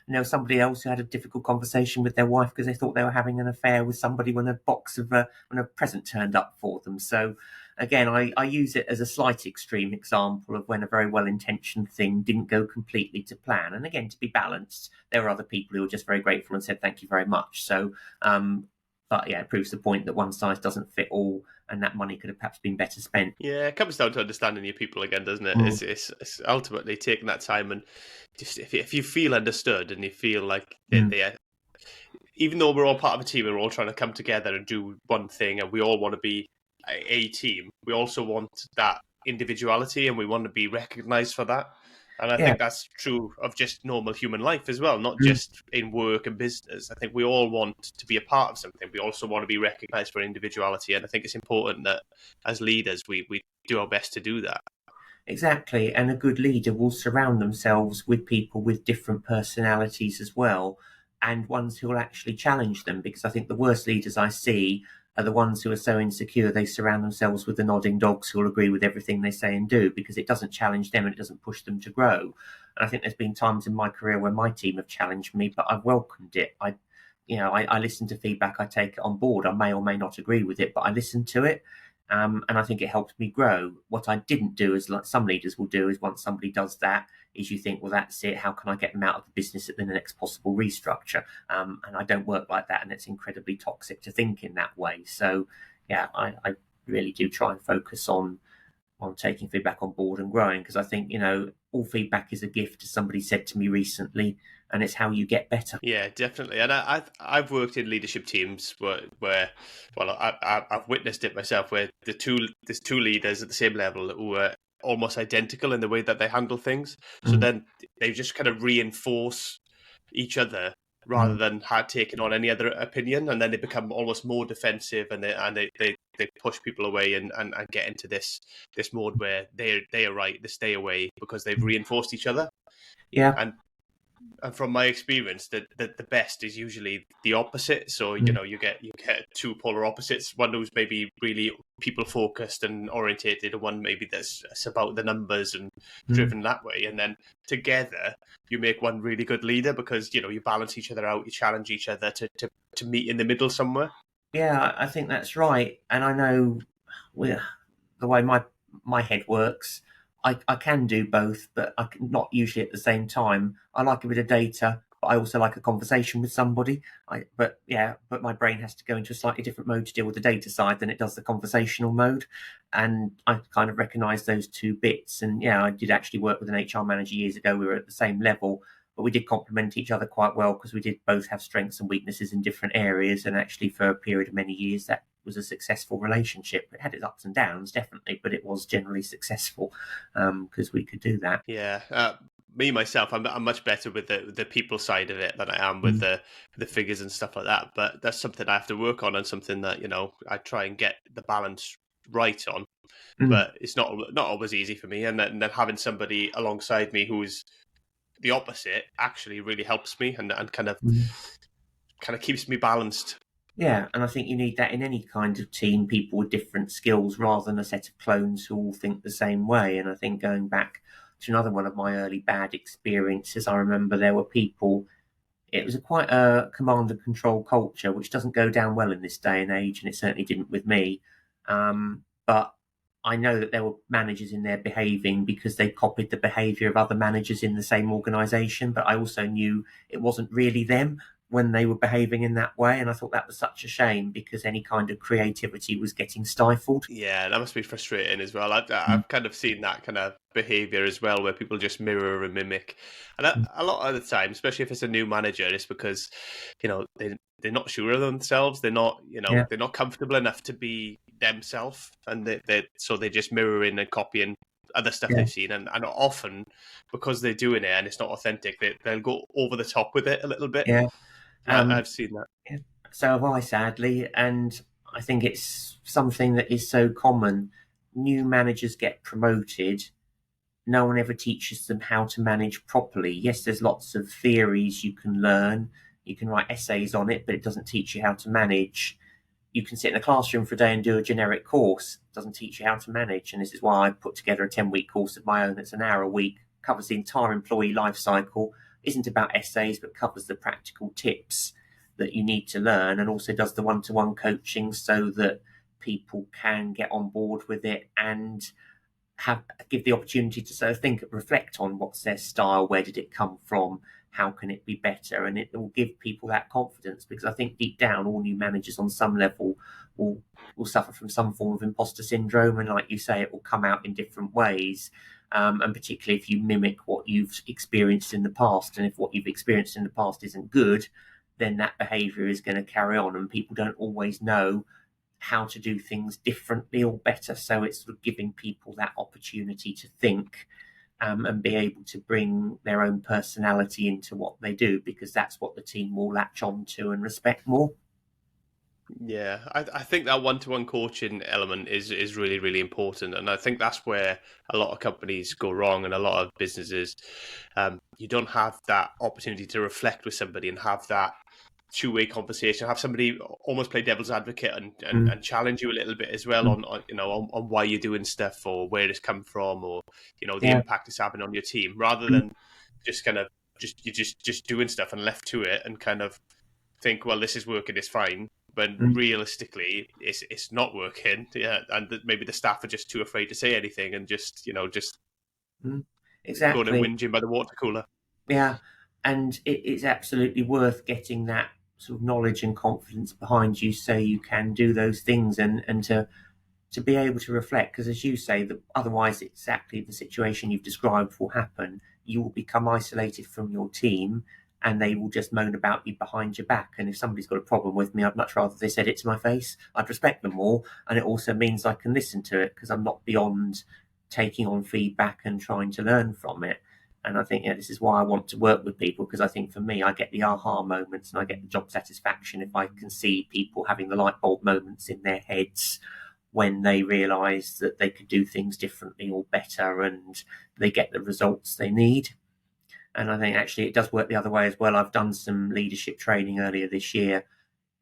And there was somebody else who had a difficult conversation with their wife because they thought they were having an affair with somebody when a present turned up for them. So again, I use it as a slight extreme example of when a very well-intentioned thing didn't go completely to plan. And again, to be balanced, there were other people who were just very grateful and said thank you very much. So but yeah, it proves the point that one size doesn't fit all, and that money could have perhaps been better spent. Yeah, it comes down to understanding your people again, doesn't it? It's ultimately taking that time, and just if you feel understood and you feel like they are, even though we're all part of a team, we're all trying to come together and do one thing, and we all want to be a team. We also want that individuality, and we want to be recognised for that. And I think that's true of just normal human life as well, not just in work and business. I think we all want to be a part of something. We also want to be recognised for individuality. And I think it's important that as leaders, we do our best to do that. Exactly. And a good leader will surround themselves with people with different personalities as well, and ones who will actually challenge them. Because I think the worst leaders I see are the ones who are so insecure they surround themselves with the nodding dogs who will agree with everything they say and do, because it doesn't challenge them and it doesn't push them to grow. And I think there's been times in my career where my team have challenged me, but I've welcomed it. I listen to feedback, I take it on board. I may or may not agree with it, but I listen to it. And I think it helped me grow. What I didn't do, is like some leaders will do, is once somebody does that, is you think, well, that's it. How can I get them out of the business at the next possible restructure? And I don't work like that, and it's incredibly toxic to think in that way. So, yeah, I really do try and focus on taking feedback on board and growing, because I think, all feedback is a gift, as somebody said to me recently, and it's how you get better. Yeah, definitely. And I've worked in leadership teams where I've witnessed it myself, where there's two leaders at the same level who are almost identical in the way that they handle things. So then they just kind of reinforce each other rather than taking on any other opinion, and then they become almost more defensive, and they push people away and get into this mode where they are right, they stay away because they've reinforced each other. Yeah. And from my experience, the best is usually the opposite. So you get two polar opposites. One who's maybe really people focused and orientated, and one maybe that's about the numbers and driven that way. And then together you make one really good leader, because you balance each other out, you challenge each other to meet in the middle somewhere. Yeah, I think that's right. And I know the way my head works, I can do both, but not usually at the same time. I like a bit of data, but I also like a conversation with somebody. But my brain has to go into a slightly different mode to deal with the data side than it does the conversational mode. And I kind of recognise those two bits. And yeah, I did actually work with an HR manager years ago. We were at the same level, but we did complement each other quite well, because we did both have strengths and weaknesses in different areas. And actually, for a period of many years, that was a successful relationship. It had its ups and downs, definitely, but it was generally successful, because we could do that. Yeah. Me myself, I'm much better with the people side of it than I am with the figures and stuff like that. But that's something I have to work on, and something that I try and get the balance right on. But it's not always easy for me. And then having somebody alongside me who's the opposite actually really helps me and kind of keeps me balanced. Yeah, and I think you need that in any kind of team, people with different skills rather than a set of clones who all think the same way. And I think going back to another one of my early bad experiences, I remember there were people, it was quite a command and control culture, which doesn't go down well in this day and age, and it certainly didn't with me. But I know that there were managers in there behaving because they copied the behaviour of other managers in the same organisation, but I also knew it wasn't really them when they were behaving in that way, and I thought that was such a shame, because any kind of creativity was getting stifled. Yeah, that must be frustrating as well. I've kind of seen that kind of behaviour as well, where people just mirror and mimic, and a lot of the time, especially if it's a new manager, it's because they're not sure of themselves. They're not they're not comfortable enough to be themselves, and so they just mirror in and copying other stuff they've seen, and often because they're doing it and it's not authentic, they'll go over the top with it a little bit. I've seen that. So have I, sadly, and I think it's something that is so common. New managers get promoted, no one ever teaches them how to manage properly. Yes, there's lots of theories you can learn, you can write essays on it, but it doesn't teach you how to manage. you can sit in a classroom for a day and do a generic course. It doesn't teach you how to manage. And this is why I put together a 10-week course of my own that's an hour a week, covers the entire employee life cycle, isn't about essays, but covers the practical tips that you need to learn, and also does the one-to-one coaching so that people can get on board with it and give the opportunity to sort of think, reflect on what's their style, where did it come from, how can it be better, and it will give people that confidence, because I think deep down all new managers on some level will suffer from some form of imposter syndrome, and like you say, it will come out in different ways, and particularly if you mimic what you've experienced in the past, and if what you've experienced in the past isn't good, then that behaviour is going to carry on, and people don't always know how to do things differently or better. So it's sort of giving people that opportunity to think, and be able to bring their own personality into what they do, because that's what the team will latch on to and respect more. Yeah, I think that one-to-one coaching element is really, really important. And I think that's where a lot of companies go wrong, and a lot of businesses, you don't have that opportunity to reflect with somebody and have that two-way conversation, have somebody almost play devil's advocate and challenge you a little bit as well on on why you're doing stuff, or where it's come from, or the impact it's having on your team, rather than just kind of just doing stuff and left to it and kind of think, well, this is working, it's fine, but realistically it's not working. Yeah, and maybe the staff are just too afraid to say anything and just exactly going and whinging by the water cooler. Yeah, and it's absolutely worth getting that sort of knowledge and confidence behind you, so you can do those things, and to be able to reflect, because as you say, that otherwise exactly the situation you've described will happen. You will become isolated from your team, and they will just moan about you behind your back. And if somebody's got a problem with me, I'd much rather they said it to my face. I'd respect them more, and it also means I can listen to it, because I'm not beyond taking on feedback and trying to learn from it. And I think this is why I want to work with people, because I think for me, I get the aha moments and I get the job satisfaction if I can see people having the light bulb moments in their heads when they realise that they could do things differently or better, and they get the results they need. And I think actually it does work the other way as well. I've done some leadership training earlier this year,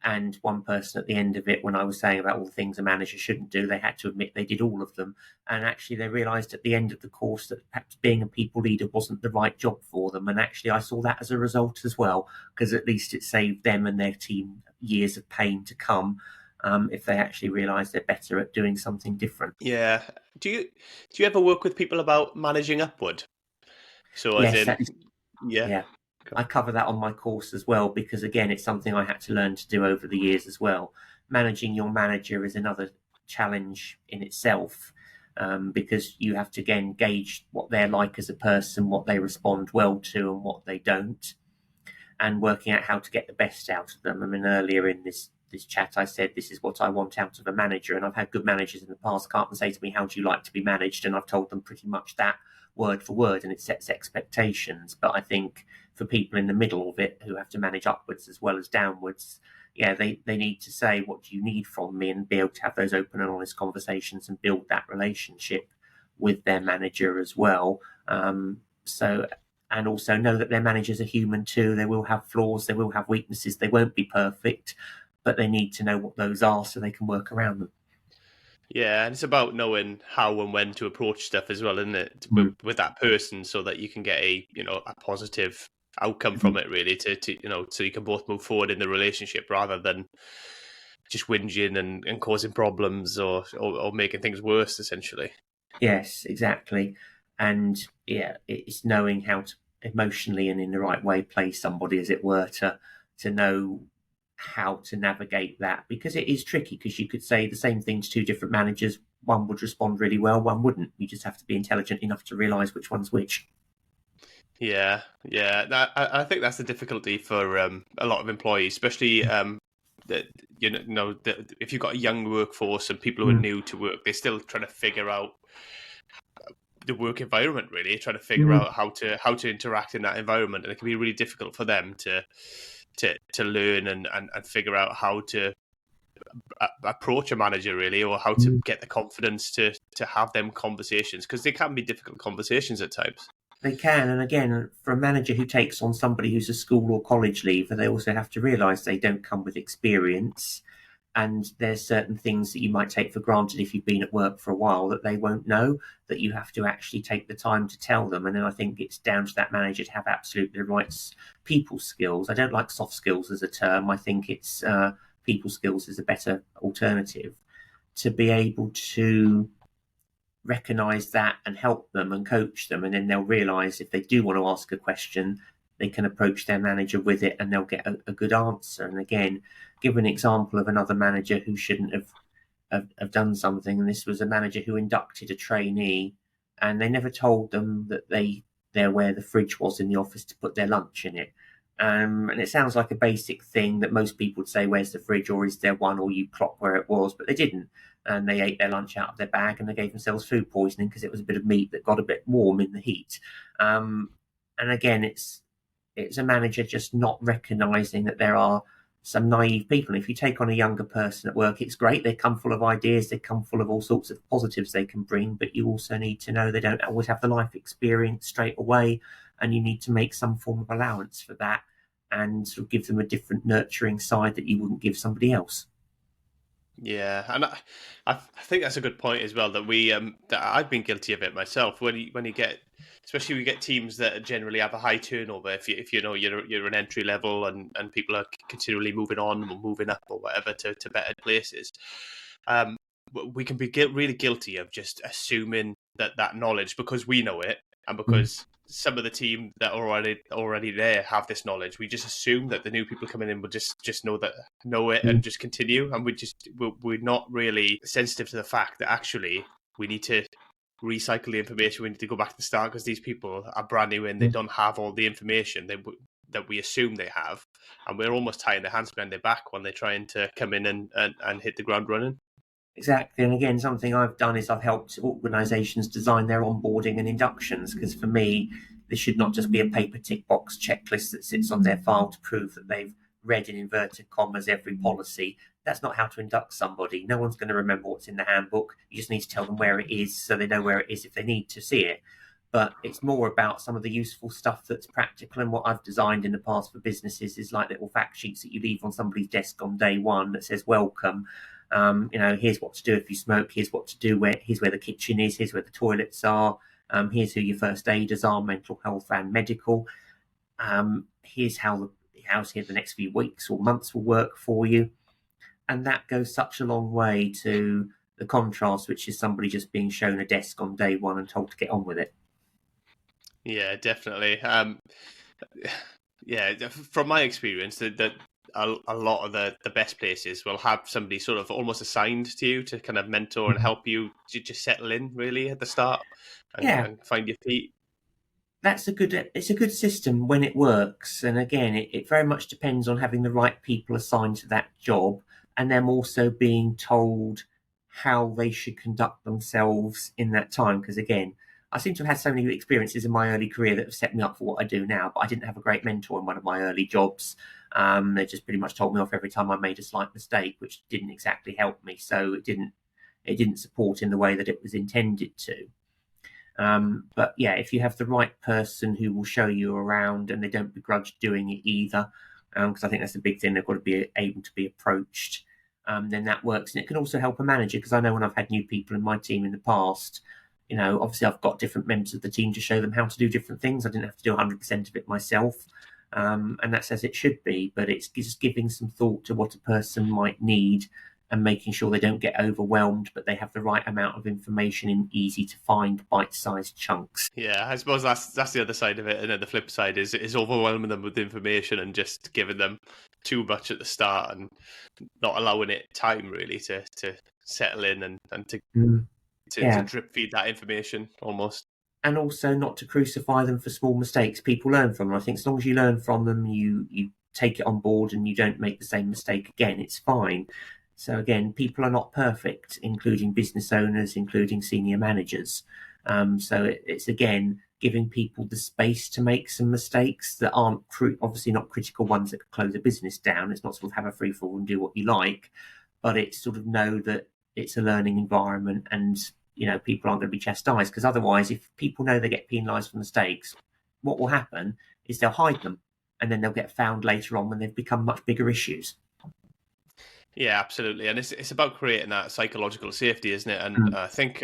and one person at the end of it, when I was saying about all the things a manager shouldn't do, they had to admit they did all of them. And actually they realised at the end of the course that perhaps being a people leader wasn't the right job for them. And actually I saw that as a result as well, because at least it saved them and their team years of pain to come, if they actually realise they're better at doing something different. Yeah. Do you ever work with people about managing upward? So as Yes, in, yeah. I cover that on my course as well, because again, it's something I had to learn to do over the years as well. Managing your manager is another challenge in itself, because you have to again gauge what they're like as a person, what they respond well to and what they don't, and working out how to get the best out of them. I mean, earlier in this chat, I said this is what I want out of a manager, and I've had good managers in the past come up and say to me, "How do you like to be managed?" And I've told them pretty much that word for word, and it sets expectations. But I think for people in the middle of it who have to manage upwards as well as downwards, they need to say, what do you need from me, and be able to have those open and honest conversations and build that relationship with their manager as well. And also know that their managers are human too. They will have flaws, they will have weaknesses, they won't be perfect, but they need to know what those are so they can work around them. Yeah, and it's about knowing how and when to approach stuff as well, isn't it? With that person, so that you can get a positive outcome from it, really, to so you can both move forward in the relationship rather than just whinging and causing problems or making things worse, essentially. Yes, exactly. And it's knowing how to emotionally and in the right way play somebody, as it were, to know how to navigate that, because it is tricky, because you could say the same thing to two different managers. One would respond really well, one wouldn't. You just have to be intelligent enough to realise which one's which. Yeah. I think that's the difficulty for a lot of employees, especially that if you've got a young workforce and people who are new to work, they're still trying to figure out the work environment, really, trying to figure out how to interact in that environment, and it can be really difficult for them to learn and figure out how to approach a manager, really, or how to get the confidence to have them conversations, because they can be difficult conversations at times. They can, and again, for a manager who takes on somebody who's a school or college leaver, they also have to realise they don't come with experience. And there's certain things that you might take for granted if you've been at work for a while that they won't know, that you have to actually take the time to tell them. And then I think it's down to that manager to have absolutely the right people skills. I don't like soft skills as a term. I think it's people skills is a better alternative, to be able to recognize that and help them and coach them. And then they'll realize if they do want to ask a question, they can approach their manager with it and they'll get a good answer. And again, give an example of another manager who shouldn't have done something. And this was a manager who inducted a trainee, and they never told them that they're where the fridge was in the office to put their lunch in it. And it sounds like a basic thing that most people would say, where's the fridge, or is there one, or you clock where it was, but they didn't. And they ate their lunch out of their bag and they gave themselves food poisoning because it was a bit of meat that got a bit warm in the heat. And again, it's a manager just not recognizing that there are some naive people. And if you take on a younger person at work, it's great. They come full of ideas. They come full of all sorts of positives they can bring. But you also need to know they don't always have the life experience straight away. And you need to make some form of allowance for that and sort of give them a different nurturing side that you wouldn't give somebody else. Yeah, and I think that's a good point as well. That that I've been guilty of it myself. When you get, especially we get teams that generally have a high turnover. If you know you're an entry level and people are continually moving on or moving up or whatever to better places, we can be really guilty of just assuming that knowledge because we know it and because some of the team that are already there have this knowledge. We just assume that the new people coming in will just know it and just continue, and we're not really sensitive to the fact that actually we need to recycle the information. We need to go back to the start because these people are brand new and they don't have all the information that we assume they have, and we're almost tying their hands behind their back when they're trying to come in and hit the ground running. Exactly. And again, something I've done is I've helped organisations design their onboarding and inductions, because for me, this should not just be a paper tick box checklist that sits on their file to prove that they've read in inverted commas every policy. That's not how to induct somebody. No one's going to remember what's in the handbook. You just need to tell them where it is so they know where it is if they need to see it. But it's more about some of the useful stuff that's practical. And what I've designed in the past for businesses is like little fact sheets that you leave on somebody's desk on day one that says welcome. Here's what to do if you smoke, here's what to do, here's where the kitchen is, here's where the toilets are, here's who your first aiders are, mental health and medical. Here's how the next few weeks or months will work for you. And that goes such a long way to the contrast, which is somebody just being shown a desk on day one and told to get on with it. Yeah, definitely. From my experience, that a lot of the best places will have somebody sort of almost assigned to you to kind of mentor and help you to just settle in really at the start and find your feet. It's a good system when it works. And again, it very much depends on having the right people assigned to that job and them also being told how they should conduct themselves in that time. Because again, I seem to have had so many experiences in my early career that have set me up for what I do now, but I didn't have a great mentor in one of my early jobs. They just pretty much told me off every time I made a slight mistake, which didn't exactly help me. So it didn't support in the way that it was intended to. But yeah, if you have the right person who will show you around and they don't begrudge doing it either, because I think that's the big thing, they've got to be able to be approached, then that works. And it can also help a manager, because I know when I've had new people in my team in the past, obviously I've got different members of the team to show them how to do different things. I didn't have to do 100% of it myself. And that's as it should be, but it's just giving some thought to what a person might need and making sure they don't get overwhelmed, but they have the right amount of information in easy to find bite-sized chunks. Yeah, I suppose that's the other side of it, and then the flip side is overwhelming them with information and just giving them too much at the start and not allowing it time really to settle in and to drip feed that information almost. And also not to crucify them for small mistakes. People learn from them. I think as long as you learn from them, you take it on board and you don't make the same mistake again, it's fine. So again, people are not perfect, including business owners, including senior managers. So it's again giving people the space to make some mistakes that aren't obviously not critical ones that could close a business down. It's not sort of have a free fall and do what you like, but it's sort of know that it's a learning environment and people aren't going to be chastised, because otherwise, if people know they get penalised for mistakes, what will happen is they'll hide them and then they'll get found later on when they've become much bigger issues. Yeah, absolutely, and it's about creating that psychological safety, isn't it? And Mm. I think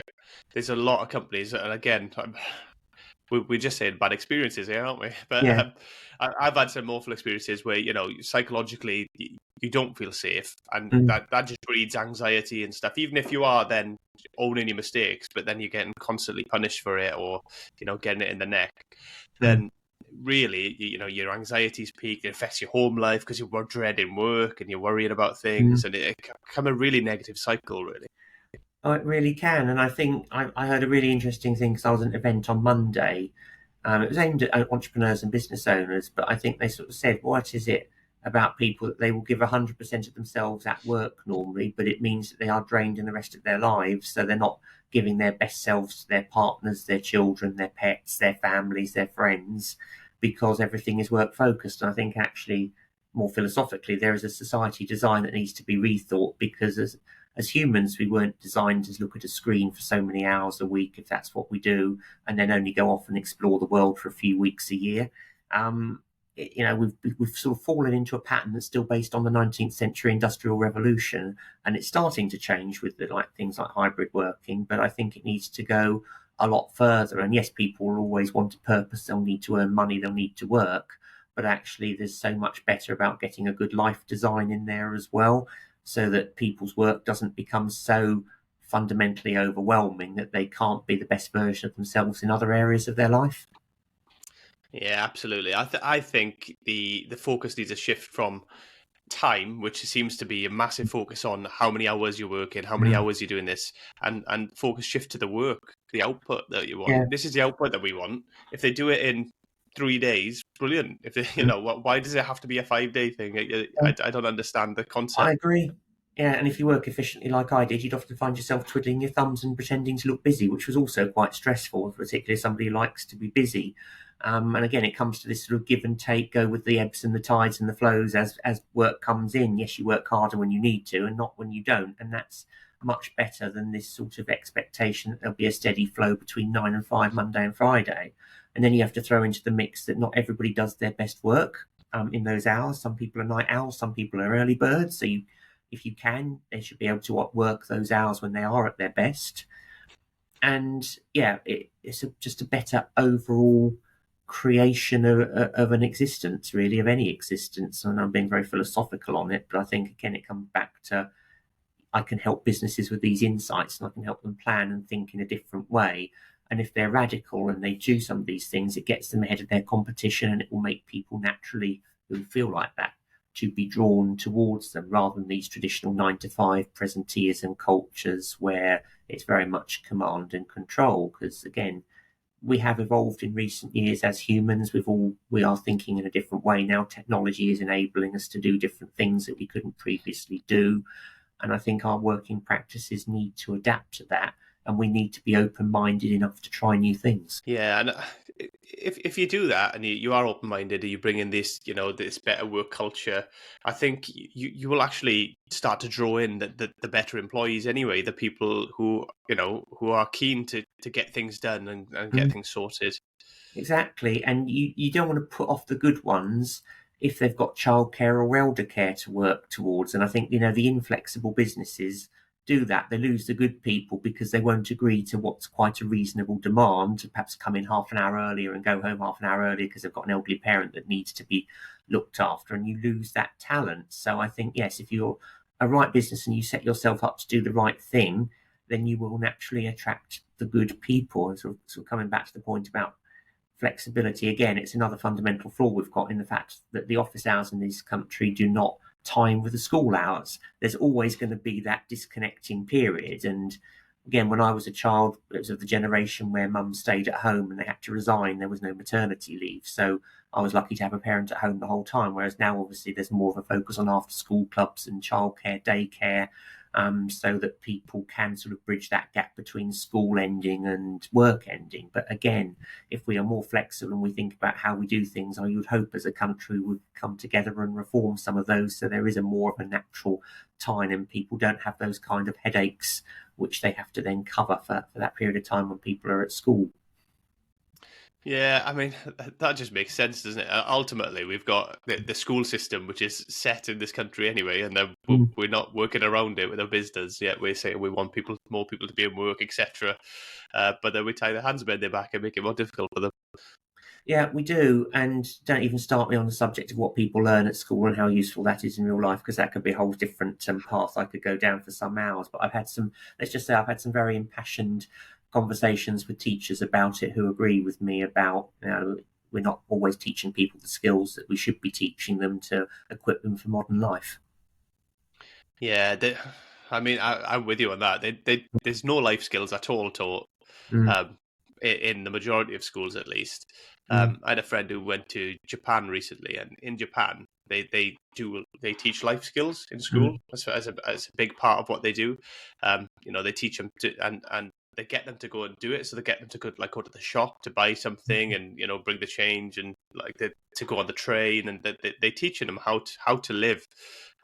there's a lot of companies, and again, we're just saying bad experiences here, aren't we? But Yeah. I've had some awful experiences where psychologically you don't feel safe, and Mm. that just breeds anxiety and stuff. Even if you are then owning your mistakes, but then you're getting constantly punished for it, or getting it in the neck, Mm. then really your anxiety's peaked. It affects your home life because you're dreading work and you're worrying about Mm. things, and it can become a really negative cycle, really. Oh, it really can. And I think I heard a really interesting thing because I was at an event on Monday. It was aimed at entrepreneurs and business owners, but I think they sort of said, what is it about people that they will give 100% of themselves at work normally, but it means that they are drained in the rest of their lives. So they're not giving their best selves to their partners, their children, their pets, their families, their friends, because everything is work focused. And I think actually, more philosophically, there is a society design that needs to be rethought because as humans, we weren't designed to look at a screen for so many hours a week, if that's what we do, and then only go off and explore the world for a few weeks a year. Um, we've sort of fallen into a pattern that's still based on the 19th century industrial revolution, and it's starting to change with things like hybrid working. But I think it needs to go a lot further. And yes, people will always want a purpose. They'll need to earn money. They'll need to work. But actually, there's so much better about getting a good life design in there as well, so that people's work doesn't become so fundamentally overwhelming that they can't be the best version of themselves in other areas of their life. Yeah, absolutely. I think the focus needs a shift from time, which seems to be a massive focus on how many hours you're working, how many Mm. hours you're doing this, and focus shift to the work, the output that you Yeah. want. This is the output that we want. If they do it in 3 days, brilliant. If they, Mm. why does it have to be a 5 day thing? I don't understand the I concept. agree. Yeah, and if you work efficiently like I did, you'd often find yourself twiddling your thumbs and pretending to look busy, which was also quite stressful, particularly somebody who likes to be busy. And again, it comes to this sort of give and take, go with the ebbs and the tides and the flows as work comes in. Yes, you work harder when you need to, and not when you don't, and that's much better than this sort of expectation that there'll be a steady flow between 9 and 5 Monday and Friday. And then you have to throw into the mix that not everybody does their best work in those hours. Some people are night owls, some people are early birds. So if you can, they should be able to work those hours when they are at their best. And yeah, it's just a better overall creation of an existence, really, of any existence. And I'm being very philosophical on it, but I think again it comes back to I can help businesses with these insights and I can help them plan and think in a different way. And if they're radical and they do some of these things, it gets them ahead of their competition and it will make people naturally who feel like that to be drawn towards them rather than these traditional 9 to 5 presenteeism cultures where it's very much command and control. Because again, we have evolved in recent years as humans. We are thinking in a different way now. Technology is enabling us to do different things that we couldn't previously do. And I think our working practices need to adapt to that. And we need to be open minded enough to try new things. Yeah, and if you do that and you are open minded and you bring in this this better work culture, I think you will actually start to draw in the better employees anyway, the people who are keen to get things done and get Mm. things sorted. Exactly. And you don't want to put off the good ones if they've got childcare or elder care to work towards. And I think, the inflexible businesses do that. They lose the good people because they won't agree to what's quite a reasonable demand to perhaps come in half an hour earlier and go home half an hour earlier because they've got an elderly parent that needs to be looked after, and you lose that talent. So I think, yes, if you're a right business and you set yourself up to do the right thing, then you will naturally attract the good people. And sort of coming back to the point about flexibility, again, it's another fundamental flaw we've got in the fact that the office hours in this country do not time with the school hours. There's always going to be that disconnecting period. And again, when I was a child, it was of the generation where mum stayed at home and they had to resign. There was no maternity leave. So I was lucky to have a parent at home the whole time. Whereas now, obviously, there's more of a focus on after school clubs and childcare, daycare, so that people can sort of bridge that gap between school ending and work ending. But again, if we are more flexible and we think about how we do things, I would hope as a country would come together and reform some of those so there is a more of a natural time and people don't have those kind of headaches which they have to then cover for that period of time when people are at school. Yeah, I mean, that just makes sense, doesn't it? Ultimately, we've got the school system, which is set in this country anyway, and then Mm. we're not working around it with our business. Yet we're saying we want more people to be in work, etc. But then we tie their hands behind their back and make it more difficult for them. Yeah, we do. And don't even start me on the subject of what people learn at school and how useful that is in real life, because that could be a whole different path I could go down for some hours. But let's just say, I've had some very impassioned conversations with teachers about it who agree with me about, we're not always teaching people the skills that we should be teaching them to equip them for modern life. Yeah, I mean, I'm with you on that. There's no life skills at all taught Mm, um, in the majority of schools, at least. mm, I had a friend who went to Japan recently, and in Japan, they teach life skills in school mm, as a big part of what they do. They teach them to and they get them to go and do it. So they get them to go to the shop to buy something, and bring the change, and to go on the train, and they teaching them how to live,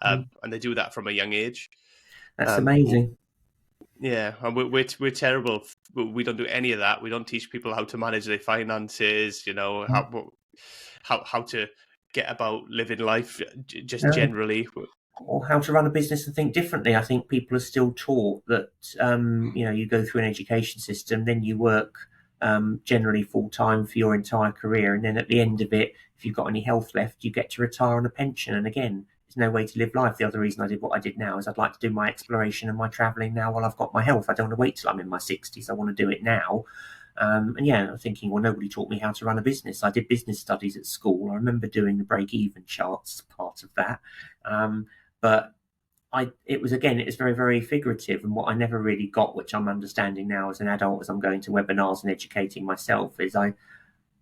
mm. and they do that from a young age. That's Um, amazing. yeah, and we're terrible. We don't do any of that. We don't teach people how to manage their finances. Mm. How to get about living life just No. generally. Or how to run a business and think differently. I think people are still taught that you go through an education system, then you work generally full time for your entire career, and then at the end of it, if you've got any health left, you get to retire on a pension. And again, there's no way to live life. The other reason I did what I did now is I'd like to do my exploration and my travelling now while I've got my health. I don't want to wait till I'm in my 60s. I want to do it now. And yeah, I'm thinking, well, nobody taught me how to run a business. I did business studies at school. I remember doing the break-even charts as part of that. But it was very, very figurative. And what I never really got, which I'm understanding now as an adult, as I'm going to webinars and educating myself, is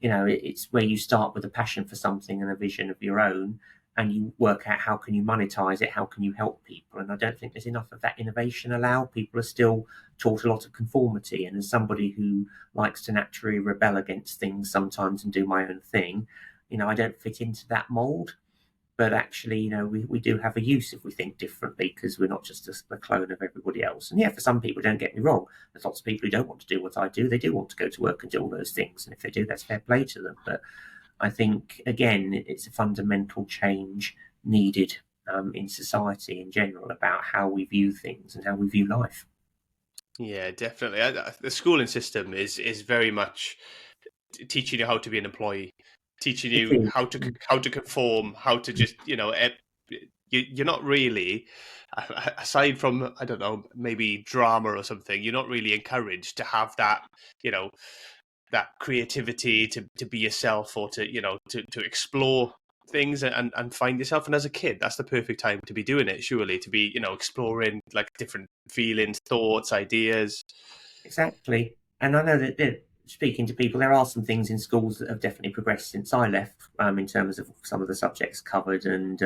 it's where you start with a passion for something and a vision of your own, and you work out how can you monetize it, how can you help people. And I don't think there's enough of that innovation allowed. People are still taught a lot of conformity. And as somebody who likes to naturally rebel against things sometimes and do my own thing, I don't fit into that mold. But actually, we do have a use if we think differently, because we're not just a clone of everybody else. And yeah, for some people, don't get me wrong, there's lots of people who don't want to do what I do. They do want to go to work and do all those things. And if they do, that's fair play to them. But I think, again, it's a fundamental change needed in society in general about how we view things and how we view life. Yeah, definitely. The schooling system is very much teaching you how to be an employee, teaching It you is. how to conform, how to just you're not really, aside from, I don't know, maybe drama or something, you're not really encouraged to have that you know that creativity to be yourself, or to explore things and find yourself. And as a kid, that's the perfect time to be doing it, surely, to be exploring like different feelings, thoughts, ideas. Exactly. And I know that speaking to people, there are some things in schools that have definitely progressed since I left, in terms of some of the subjects covered, and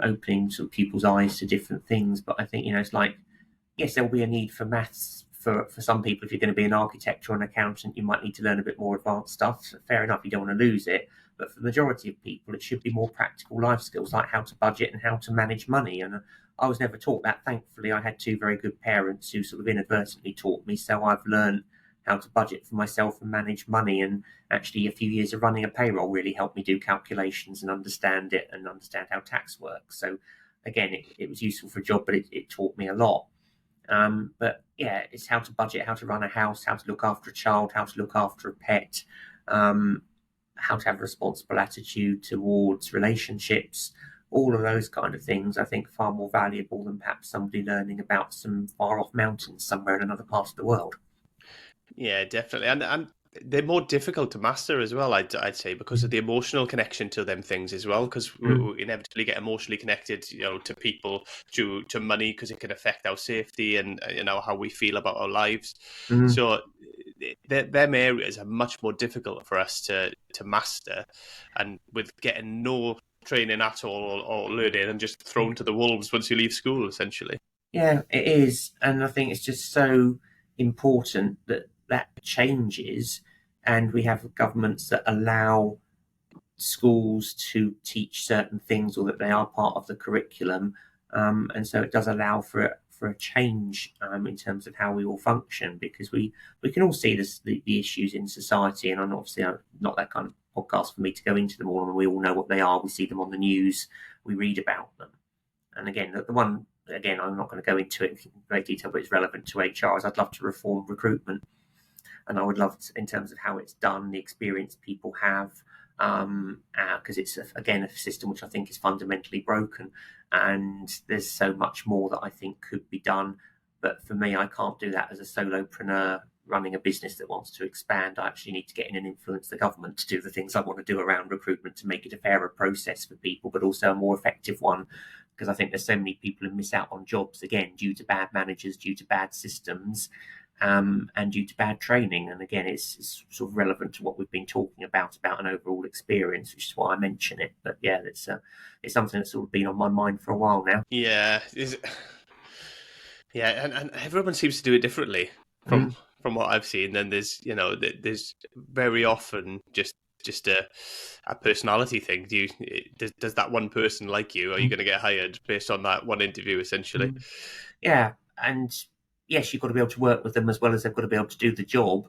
opening sort of people's eyes to different things. But I think, it's like, yes, there'll be a need for maths for some people. If you're going to be an architect or an accountant, you might need to learn a bit more advanced stuff. So fair enough, you don't want to lose it. But for the majority of people, it should be more practical life skills, like how to budget and how to manage money. And I was never taught that. Thankfully, I had two very good parents who sort of inadvertently taught me. So I've learned how to budget for myself and manage money. And actually, a few years of running a payroll really helped me do calculations and understand it and understand how tax works. So again, it was useful for a job, but it taught me a lot. But yeah, it's how to budget, how to run a house, how to look after a child, how to look after a pet, um, how to have a responsible attitude towards relationships, all of those kind of things. I think far more valuable than perhaps somebody learning about some far off mountains somewhere in another part of the world. Yeah, definitely, and they're more difficult to master as well. I'd say, because of the emotional connection to them things as well. Because Mm, we inevitably get emotionally connected, to people, to money, because it can affect our safety and how we feel about our lives. mm. So them areas are much more difficult for us to master, and with getting no training at all, or learning, and just thrown to the wolves once you leave school, essentially. Yeah, it is. And I think it's just so important that that changes, and we have governments that allow schools to teach certain things, or that they are part of the curriculum. And so it does allow for a change in terms of how we all function, because we can all see the issues in society, and obviously I'm not that kind of podcast for me to go into them all, and we all know what they are. We see them on the news, we read about them. And again, the one, again, I'm not going to go into it in great detail, but it's relevant to HR, is I'd love to reform recruitment. And I would love to, in terms of how it's done, the experience people have, because it's, again, a system which I think is fundamentally broken. And there's so much more that I think could be done. But for me, I can't do that as a solopreneur running a business that wants to expand. I actually need to get in and influence the government to do the things I want to do around recruitment, to make it a fairer process for people, but also a more effective one. Because I think there's so many people who miss out on jobs, again, due to bad managers, due to bad systems, and due to bad training. And again, it's sort of relevant to what we've been talking about an overall experience, which is why I mention it. But yeah, it's something that's sort of been on my mind for a while now. Yeah, and everyone seems to do it differently from what I've seen. Then there's very often just a personality thing. Does that one person like you? Are you going to get hired based on that one interview, essentially? Yeah, and yes, you've got to be able to work with them as well as they've got to be able to do the job.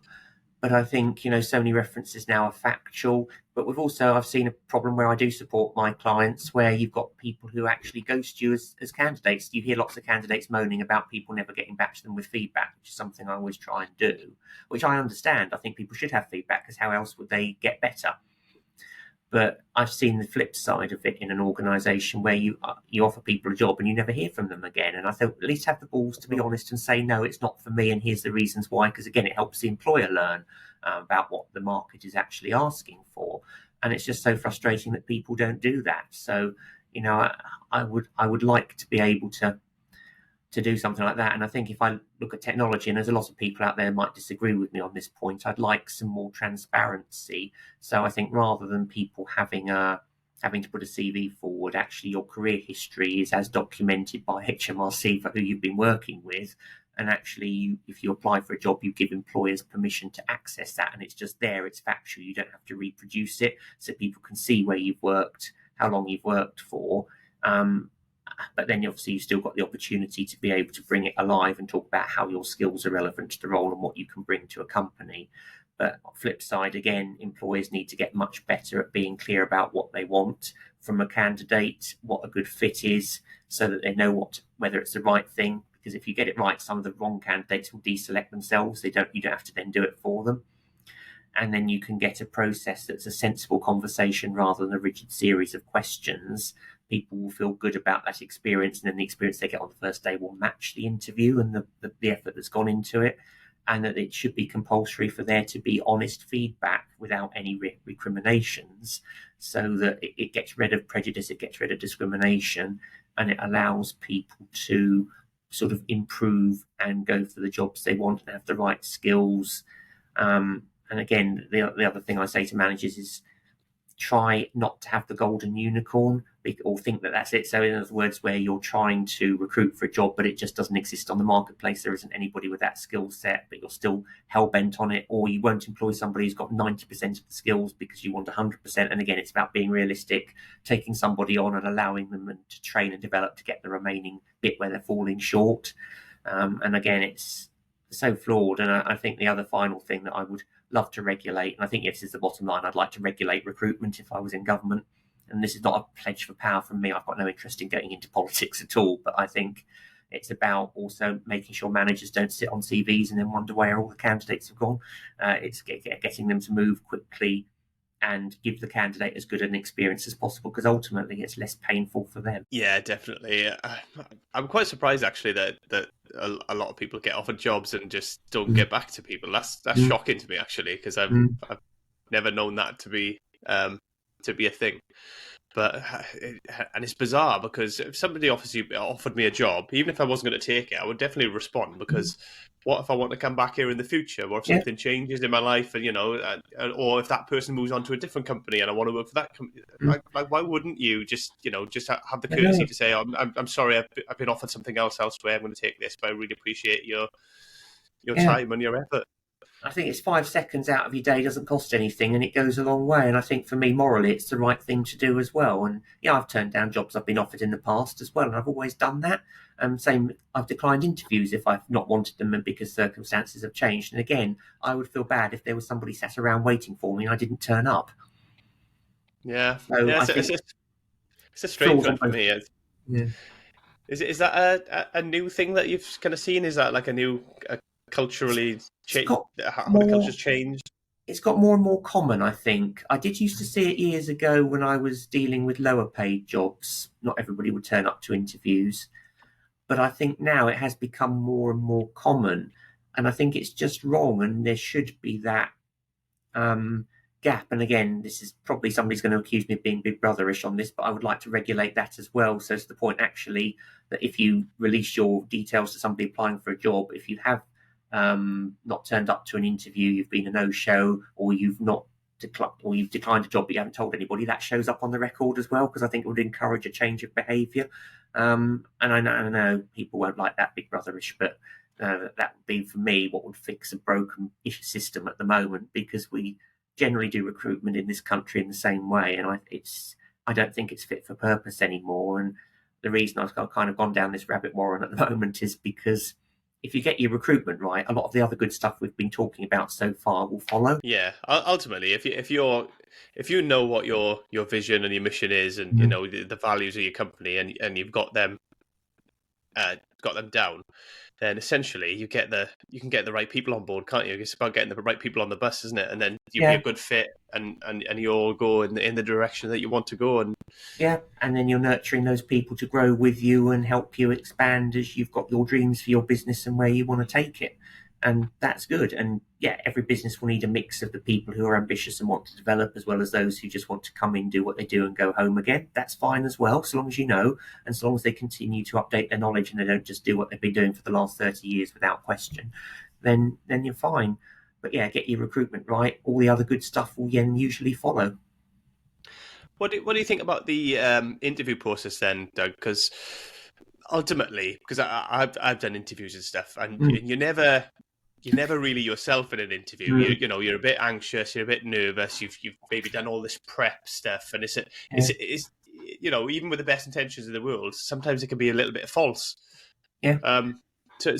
But I think, so many references now are factual. But I've seen a problem where I do support my clients, where you've got people who actually ghost you as candidates. You hear lots of candidates moaning about people never getting back to them with feedback, which is something I always try and do, which I understand. I think people should have feedback, because how else would they get better? But I've seen the flip side of it in an organisation where you offer people a job and you never hear from them again. And I thought, at least have the balls to be honest and say, no, it's not for me, and here's the reasons why. Because again, it helps the employer learn about what the market is actually asking for. And it's just so frustrating that people don't do that. So, I would like to be able to do something like that. And I think if I look at technology, and there's a lot of people out there who might disagree with me on this point, I'd like some more transparency. So I think rather than people having to put a CV forward, actually your career history is as documented by HMRC for who you've been working with. And actually, if you apply for a job, you give employers permission to access that, and it's just there, it's factual. You don't have to reproduce it, so people can see where you've worked, how long you've worked for. But then obviously you've still got the opportunity to be able to bring it alive and talk about how your skills are relevant to the role and what you can bring to a company. But on the flip side, again, employers need to get much better at being clear about what they want from a candidate, what a good fit is, so that they know whether it's the right thing. Because if you get it right, some of the wrong candidates will deselect themselves. You don't have to then do it for them. And then you can get a process that's a sensible conversation rather than a rigid series of questions. People will feel good about that experience, and then the experience they get on the first day will match the interview and the effort that's gone into it. And that it should be compulsory for there to be honest feedback without any recriminations, so that it gets rid of prejudice, it gets rid of discrimination, and it allows people to sort of improve and go for the jobs they want and have the right skills. And again, the other thing I say to managers is try not to have the golden unicorn, or think that that's it. So in other words, where you're trying to recruit for a job, but it just doesn't exist on the marketplace. There isn't anybody with that skill set, but you're still hell-bent on it. Or you won't employ somebody who's got 90% of the skills because you want 100%. And again, it's about being realistic, taking somebody on and allowing them to train and develop to get the remaining bit where they're falling short. And again, it's so flawed. And I think the other final thing that I would love to regulate, and I think this is the bottom line, I'd like to regulate recruitment if I was in government. And this is not a pledge for power from me. I've got no interest in getting into politics at all. But I think it's about also making sure managers don't sit on CVs and then wonder where all the candidates have gone. It's getting them to move quickly and give the candidate as good an experience as possible, because ultimately it's less painful for them. Yeah, definitely. I'm quite surprised actually that a lot of people get offered jobs and just don't get back to people. That's shocking to me actually, because I've never known that to be a thing. But and it's bizarre, because if somebody offered me a job, even if I wasn't going to take it, I would definitely respond, because what if I want to come back here in the future? What if something changes in my life, and or if that person moves on to a different company and I want to work for that company? Like why wouldn't you just have the courtesy to say, I'm sorry, I've been offered something else elsewhere. I'm going to take this, but I really appreciate your time and your effort. I think it's 5 seconds out of your day doesn't cost anything, and it goes a long way. And I think for me, morally, it's the right thing to do as well. And yeah, I've turned down jobs I've been offered in the past as well, and I've always done that. Same, I've declined interviews if I've not wanted them and because circumstances have changed. And again, I would feel bad if there was somebody sat around waiting for me and I didn't turn up. Yeah, So yeah. I It's think it's a strange flaws on one for both. me. Yeah. Is that a new thing that you've kind of seen? Is that like a new culturally It's got how the more culture's changed? it's got more and more common, I think. I did used to see it years ago when I was dealing with lower paid jobs. Not everybody would turn up to interviews, but I think now it has become more and more common. And I think it's just wrong, and there should be that um, gap. And again, this is probably somebody's going to accuse me of being big brotherish on this, but I would like to regulate that as well. So to the point, actually, that if you release your details to somebody applying for a job, if you have not turned up to an interview, you've been a no-show, or you've declined a job but you haven't told anybody, that shows up on the record as well, because I think it would encourage a change of behaviour. And I know people won't like that big brotherish, but that would be for me what would fix a broken system at the moment, because we generally do recruitment in this country in the same way, and I don't think it's fit for purpose anymore. And the reason I've kind of gone down this rabbit warren at the moment is because if you get your recruitment right, a lot of the other good stuff we've been talking about so far will follow. Yeah, ultimately, if you know what your vision and your mission is, and you Mm. know the values of your company, and you've got them down, then essentially you can get the right people on board, can't you? It's about getting the right people on the bus, isn't it? And then you'll be a Yeah, good fit, and you all go in the direction that you want to go. And yeah, and then you're nurturing those people to grow with you and help you expand as you've got your dreams for your business and where you want to take it. And that's good. And yeah, every business will need a mix of the people who are ambitious and want to develop, as well as those who just want to come in, do what they do, and go home again. That's fine as well, so long as you know, and so long as they continue to update their knowledge and they don't just do what they've been doing for the last 30 years without question, then you're fine. But yeah, get your recruitment right. All the other good stuff will then usually follow. what do you think about the interview process then, Doug? Because ultimately, because I've done interviews and stuff, and Mm, you're never really yourself in an interview. mm, You know, you're a bit anxious, you're a bit nervous. You've maybe done all this prep stuff, and yeah, it's you know, even with the best intentions in the world, sometimes it can be a little bit false. yeah. So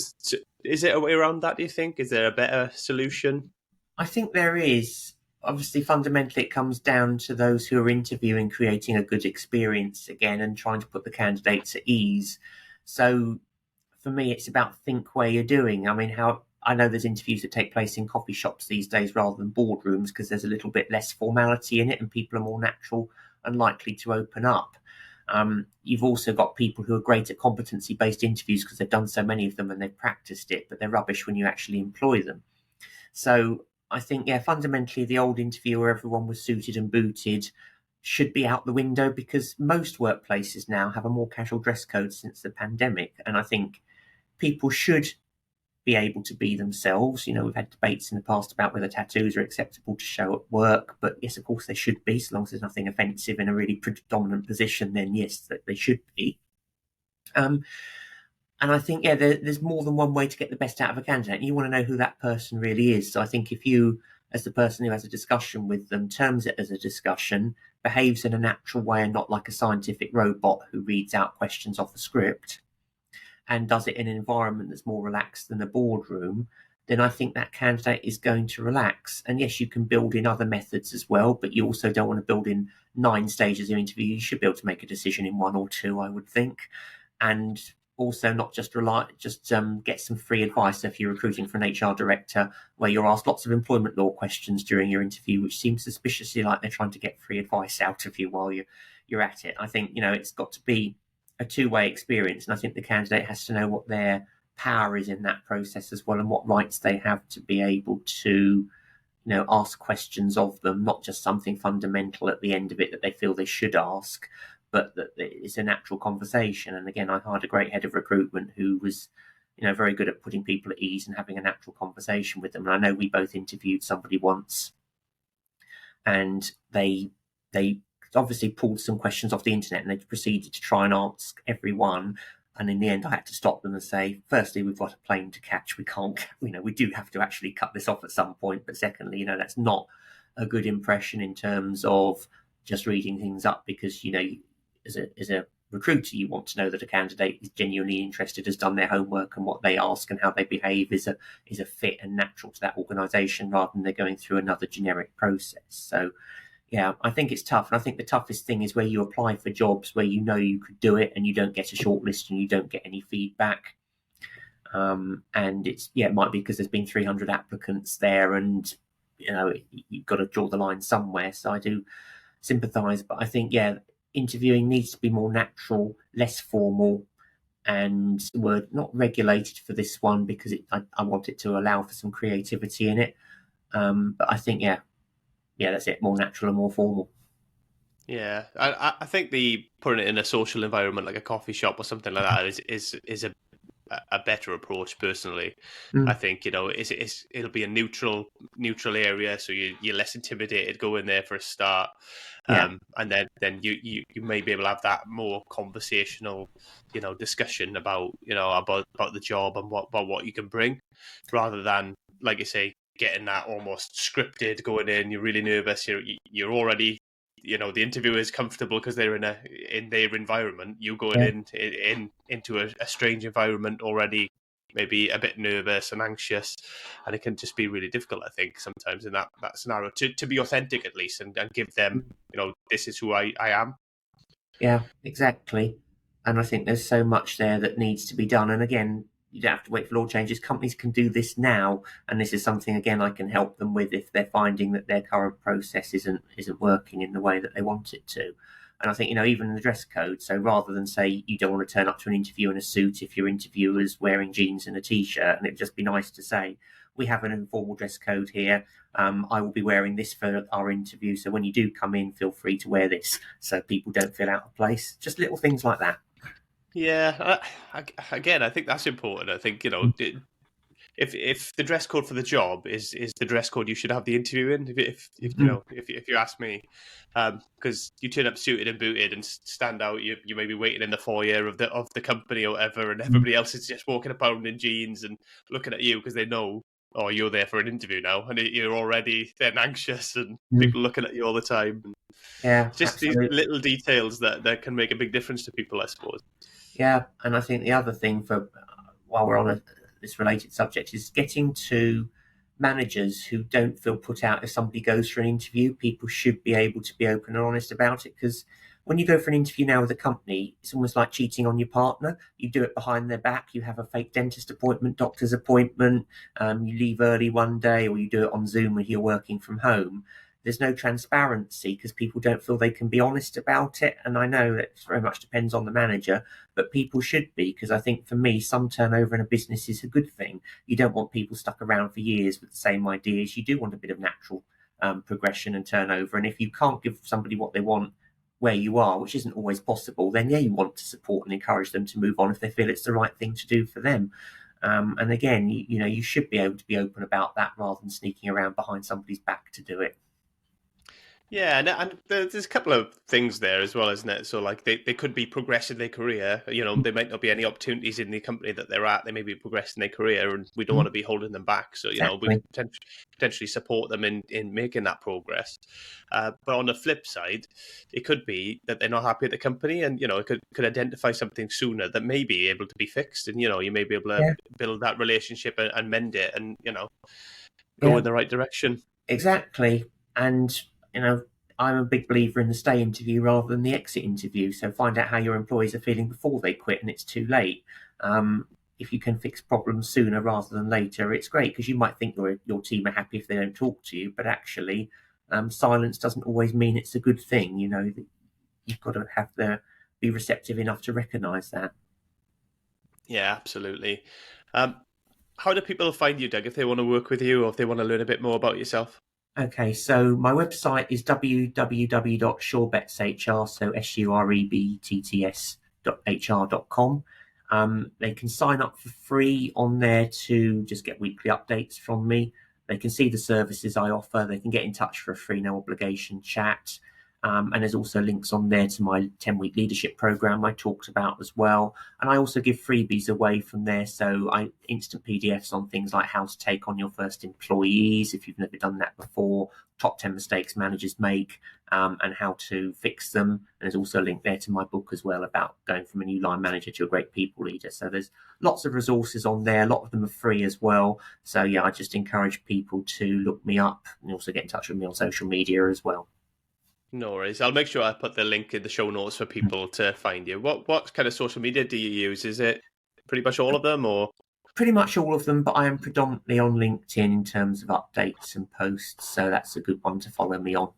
is there a way around that? Do you think? Is there a better solution? I think there is. Obviously, fundamentally, it comes down to those who are interviewing creating a good experience again and trying to put the candidates at ease. So, for me, it's about think where you're doing. I mean, how I know there's interviews that take place in coffee shops these days rather than boardrooms because there's a little bit less formality in it and people are more natural and likely to open up. You've also got people who are great at competency based interviews because they've done so many of them and they've practiced it, but they're rubbish when you actually employ them. So I think, yeah, fundamentally, the old interview where everyone was suited and booted should be out the window because most workplaces now have a more casual dress code since the pandemic. And I think people should be able to be themselves. You know, we've had debates in the past about whether tattoos are acceptable to show at work, but yes, of course they should be, so long as there's nothing offensive in a really predominant position, then yes, that they should be. Um, and I think, yeah, there's more than one way to get the best out of a candidate. And you want to know who that person really is. So I think if you, as the person who has a discussion with them, terms it as a discussion, behaves in a natural way and not like a scientific robot who reads out questions off a script, and does it in an environment that's more relaxed than a boardroom, then I think that candidate is going to relax. And yes, you can build in other methods as well, but you also don't want to build in 9 stages of interview. You should be able to make a decision in 1 or 2, I would think. And also not just get some free advice if you're recruiting for an HR director where you're asked lots of employment law questions during your interview, which seems suspiciously like they're trying to get free advice out of you while you're at it. I think, you know, it's got to be a two-way experience, and I think the candidate has to know what their power is in that process as well and what rights they have to be able to, ask questions of them, not just something fundamental at the end of it that they feel they should ask, but that it's a natural conversation. And again, I hired a great head of recruitment who was, very good at putting people at ease and having a natural conversation with them. And I know we both interviewed somebody once, and they obviously pulled some questions off the internet and they proceeded to try and ask everyone. And in the end, I had to stop them and say, firstly, we've got a plane to catch. We can't, we do have to actually cut this off at some point. But secondly, that's not a good impression in terms of just reading things up, because, as a recruiter, you want to know that a candidate is genuinely interested, has done their homework, and what they ask and how they behave is a fit and natural to that organisation, rather than they're going through another generic process. So, yeah, I think it's tough. And I think the toughest thing is where you apply for jobs where you could do it and you don't get a shortlist and you don't get any feedback. And it might be because there's been 300 applicants there, and you've got to draw the line somewhere. So I do sympathise, but I think interviewing needs to be more natural, less formal, and we're not regulated for this one because I want it to allow for some creativity in it. But I think that's it, more natural and more formal. Yeah, I think the putting it in a social environment like a coffee shop or something like that is a better approach personally. I think it'll be a neutral area, so you're less intimidated going there for a start. And then you may be able to have that more conversational discussion about about the job and what you can bring, rather than, like you say, getting that almost scripted going in. You're really nervous, you're already the interviewer is comfortable because they're in their environment. You going into a strange environment already, maybe a bit nervous and anxious, and it can just be really difficult, I think, sometimes in that scenario to be authentic at least, and give them, this is who I am. Yeah, exactly. And I think there's so much there that needs to be done. And again, you don't have to wait for law changes. Companies can do this now, and this is something, again, I can help them with if they're finding that their current process isn't working in the way that they want it to. And I think, even in the dress code, so rather than say you don't want to turn up to an interview in a suit if your interviewer's wearing jeans and a t-shirt, and it'd just be nice to say, we have an informal dress code here. I will be wearing this for our interview, so when you do come in, feel free to wear this, so people don't feel out of place. Just little things like that. Yeah, again, I think that's important. I think if the dress code for the job is the dress code you should have the interview in, if you ask me, because you turn up suited and booted and stand out, you may be waiting in the foyer of the company or whatever, and everybody else is just walking around in jeans and looking at you because they know, oh, you're there for an interview now, and you're already then anxious and people looking at you all the time. Yeah, just absolutely. These little details that can make a big difference to people, I suppose. Yeah, and I think the other thing while we're on this related subject is getting to managers who don't feel put out if somebody goes for an interview. People should be able to be open and honest about it, because when you go for an interview now with a company, it's almost like cheating on your partner. You do it behind their back. You have a fake dentist appointment, doctor's appointment. You leave early one day, or you do it on Zoom when you're working from home. There's no transparency because people don't feel they can be honest about it. And I know that very much depends on the manager, but people should be, because I think for me, some turnover in a business is a good thing. You don't want people stuck around for years with the same ideas. You do want a bit of natural progression and turnover. And if you can't give somebody what they want where you are, which isn't always possible, then you want to support and encourage them to move on if they feel it's the right thing to do for them. And again, you should be able to be open about that rather than sneaking around behind somebody's back to do it. Yeah, and there's a couple of things there as well, isn't it? So, like, they could be progressing their career. There might not be any opportunities in the company that they're at. They may be progressing their career, and we don't want to be holding them back. So, Exactly. we potentially support them in making that progress. But on the flip side, it could be that they're not happy at the company, and it could identify something sooner that may be able to be fixed, and you may be able to build that relationship and mend it, and go in the right direction. Exactly. And I'm a big believer in the stay interview rather than the exit interview. So find out how your employees are feeling before they quit and it's too late. If you can fix problems sooner rather than later, it's great, because you might think your team are happy if they don't talk to you, but actually silence doesn't always mean it's a good thing. You've got to be receptive enough to recognise that. Yeah, absolutely. How do people find you, Doug, if they want to work with you or if they want to learn a bit more about yourself? Okay, so my website is www.surebetshr, so surebetts.hr.com. They can sign up for free on there to just get weekly updates from me. They can see the services I offer. They can get in touch for a free, no obligation chat. And there's also links on there to my 10-week leadership program I talked about as well. And I also give freebies away from there. So I instant PDFs on things like how to take on your first employees if you've never done that before, top 10 mistakes managers make, and how to fix them. And there's also a link there to my book as well about going from a new line manager to a great people leader. So there's lots of resources on there. A lot of them are free as well. So yeah, I just encourage people to look me up and also get in touch with me on social media as well. No worries. I'll make sure I put the link in the show notes for people to find you. What kind of social media do you use? Is it pretty much all of them, or? Pretty much all of them, but I am predominantly on LinkedIn in terms of updates and posts, so that's a good one to follow me on.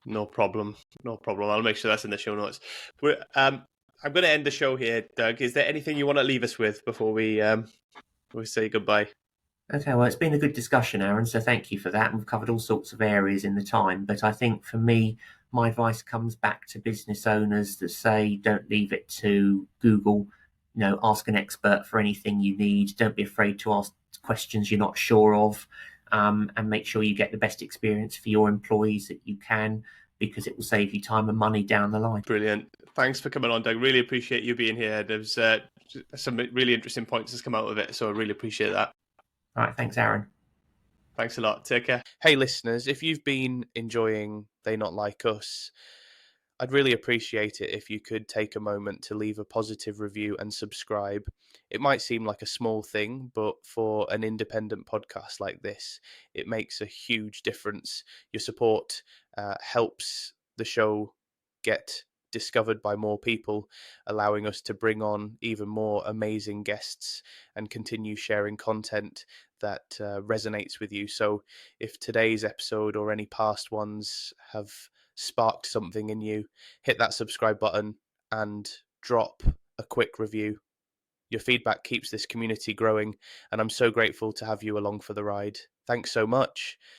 No problem. No problem. I'll make sure that's in the show notes. I'm going to end the show here, Doug. Is there anything you want to leave us with before we say goodbye? Okay, well, it's been a good discussion, Aaron, so thank you for that. We've covered all sorts of areas in the time, but I think for me, my advice comes back to business owners that say don't leave it to Google. Ask an expert for anything you need. Don't be afraid to ask questions you're not sure of, and make sure you get the best experience for your employees that you can, because it will save you time and money down the line. Brilliant. Thanks for coming on, Doug. Really appreciate you being here. There's some really interesting points that's come out of it, so I really appreciate that. All right, thanks, Aaron. Thanks a lot. Take care. Hey, listeners, if you've been enjoying They Not Like Us, I'd really appreciate it if you could take a moment to leave a positive review and subscribe. It might seem like a small thing, but for an independent podcast like this, it makes a huge difference. Your support helps the show get discovered by more people, allowing us to bring on even more amazing guests and continue sharing content that resonates with you. So if today's episode or any past ones have sparked something in you, hit that subscribe button and drop a quick review. Your feedback keeps this community growing, and I'm so grateful to have you along for the ride. Thanks so much.